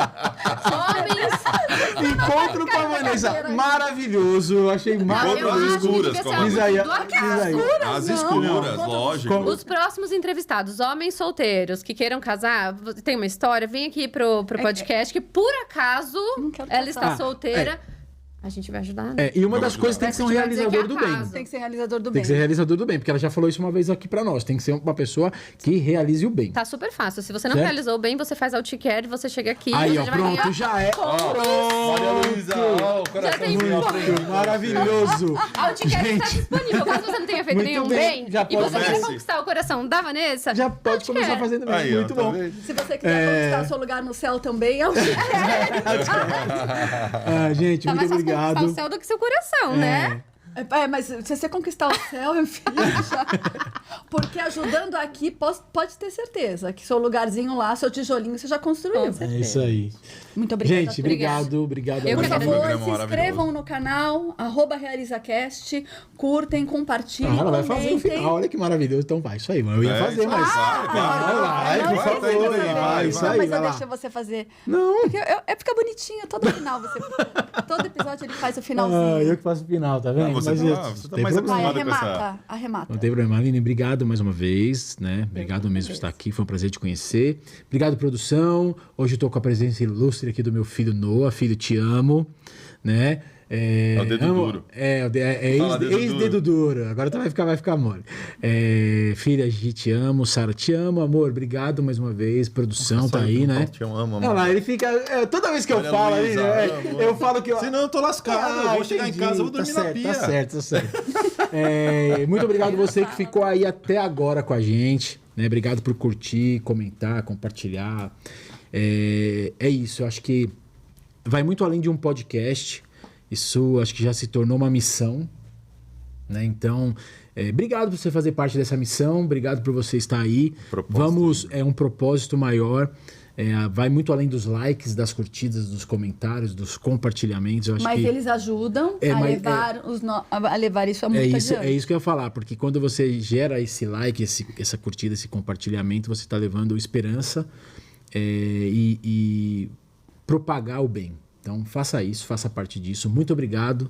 Encontro com a Vanessa. Maravilhoso. Eu achei maravilhoso. escuras com a Vanessa. As escuras, lógico. os próximos entrevistados, homens solteiros que queiram casar, tem uma história, vem aqui pro podcast que por acaso quero ela casar. está solteira. A gente vai ajudar, né? E uma das coisas tem que ser um Mas a gente vai dizer realizador que do é bem. acaso. Tem que ser realizador do Tem bem. que ser realizador do bem, porque ela já falou isso uma vez aqui pra nós. Tem que ser uma pessoa que realize o bem. Tá super fácil. Se você não Certo? realizou bem, você faz outcare, você chega aqui, Aí, você ó, já vai pronto, ganhar. já é. Olha, Luísa. Ó, o coraçãozinho tem à muito. frente. Maravilhoso. A Outcare está disponível. Caso você não tenha feito Muito nenhum bem. bem, Já e pode você quer começar. conquistar o coração da Vanessa, Já pode começar fazendo bem. Aí, ó, Muito tá bom. vendo? Se você quiser conquistar o seu lugar no céu também, é o Gente, tá muito mais fácil conquistar obrigado. o céu do que seu coração, né? Mas se você conquistar o céu, meu filho, já... Porque ajudando aqui, pode ter certeza que seu lugarzinho lá, seu tijolinho, você já construiu. É isso aí. Muito obrigada. Gente, obrigado. Eu Por que favor, agradeço. se inscrevam no canal, @RealizaCast, curtem, compartilhem, Ela vai fazer o comentem. final, olha que maravilhoso. Então vai, isso aí, mano. Eu ia fazer, mas... vai, Não, por favor, eu sei que vai, você isso vai. aí, Mas vai eu lá. deixo você fazer. Não. Porque fica bonitinho, todo final você... Todo episódio ele faz o finalzinho. Eu que faço o final, tá vendo? Você tá tem mais problema. Vai, acostumado com arremata. Não tem problema. Aline, obrigado mais uma vez, né? Obrigado mesmo por estar aqui, foi um prazer te conhecer. Obrigado, produção. Hoje eu tô com a presença ilustre aqui do meu filho Noah. Filho, te amo, né? É o dedo duro. Fala dedo ex-dedo duro. Agora vai ficar mole. Filha, a gente te amo. Sara, te amo, amor. Obrigado mais uma vez. Produção tá aí, né? Te amo, Olha lá, ele fica... toda vez que eu Olha, falo aí, Luísa, né, eu falo que... Senão eu tô lascado. Eu vou chegar em casa, eu vou dormir na pia. Tá certo. Muito obrigado você que ficou aí até agora com a gente, né? Obrigado por curtir, comentar, compartilhar. É isso, eu acho que vai muito além de um podcast. Isso acho que já se tornou uma missão, né? Então, obrigado por você fazer parte dessa missão, obrigado por você estar aí. Propósito. É um propósito maior. Vai muito além dos likes, das curtidas, dos comentários, dos compartilhamentos. Eu acho Mas que eles ajudam a levar isso a muito adiante. é isso que eu ia falar, porque quando você gera esse like, essa curtida, esse compartilhamento, você está levando esperança e propagar o bem. Então faça isso, faça parte disso. Muito obrigado.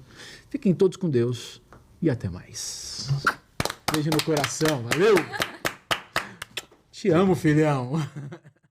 Fiquem todos com Deus e até mais. Beijo no coração, valeu? Te amo, filhão.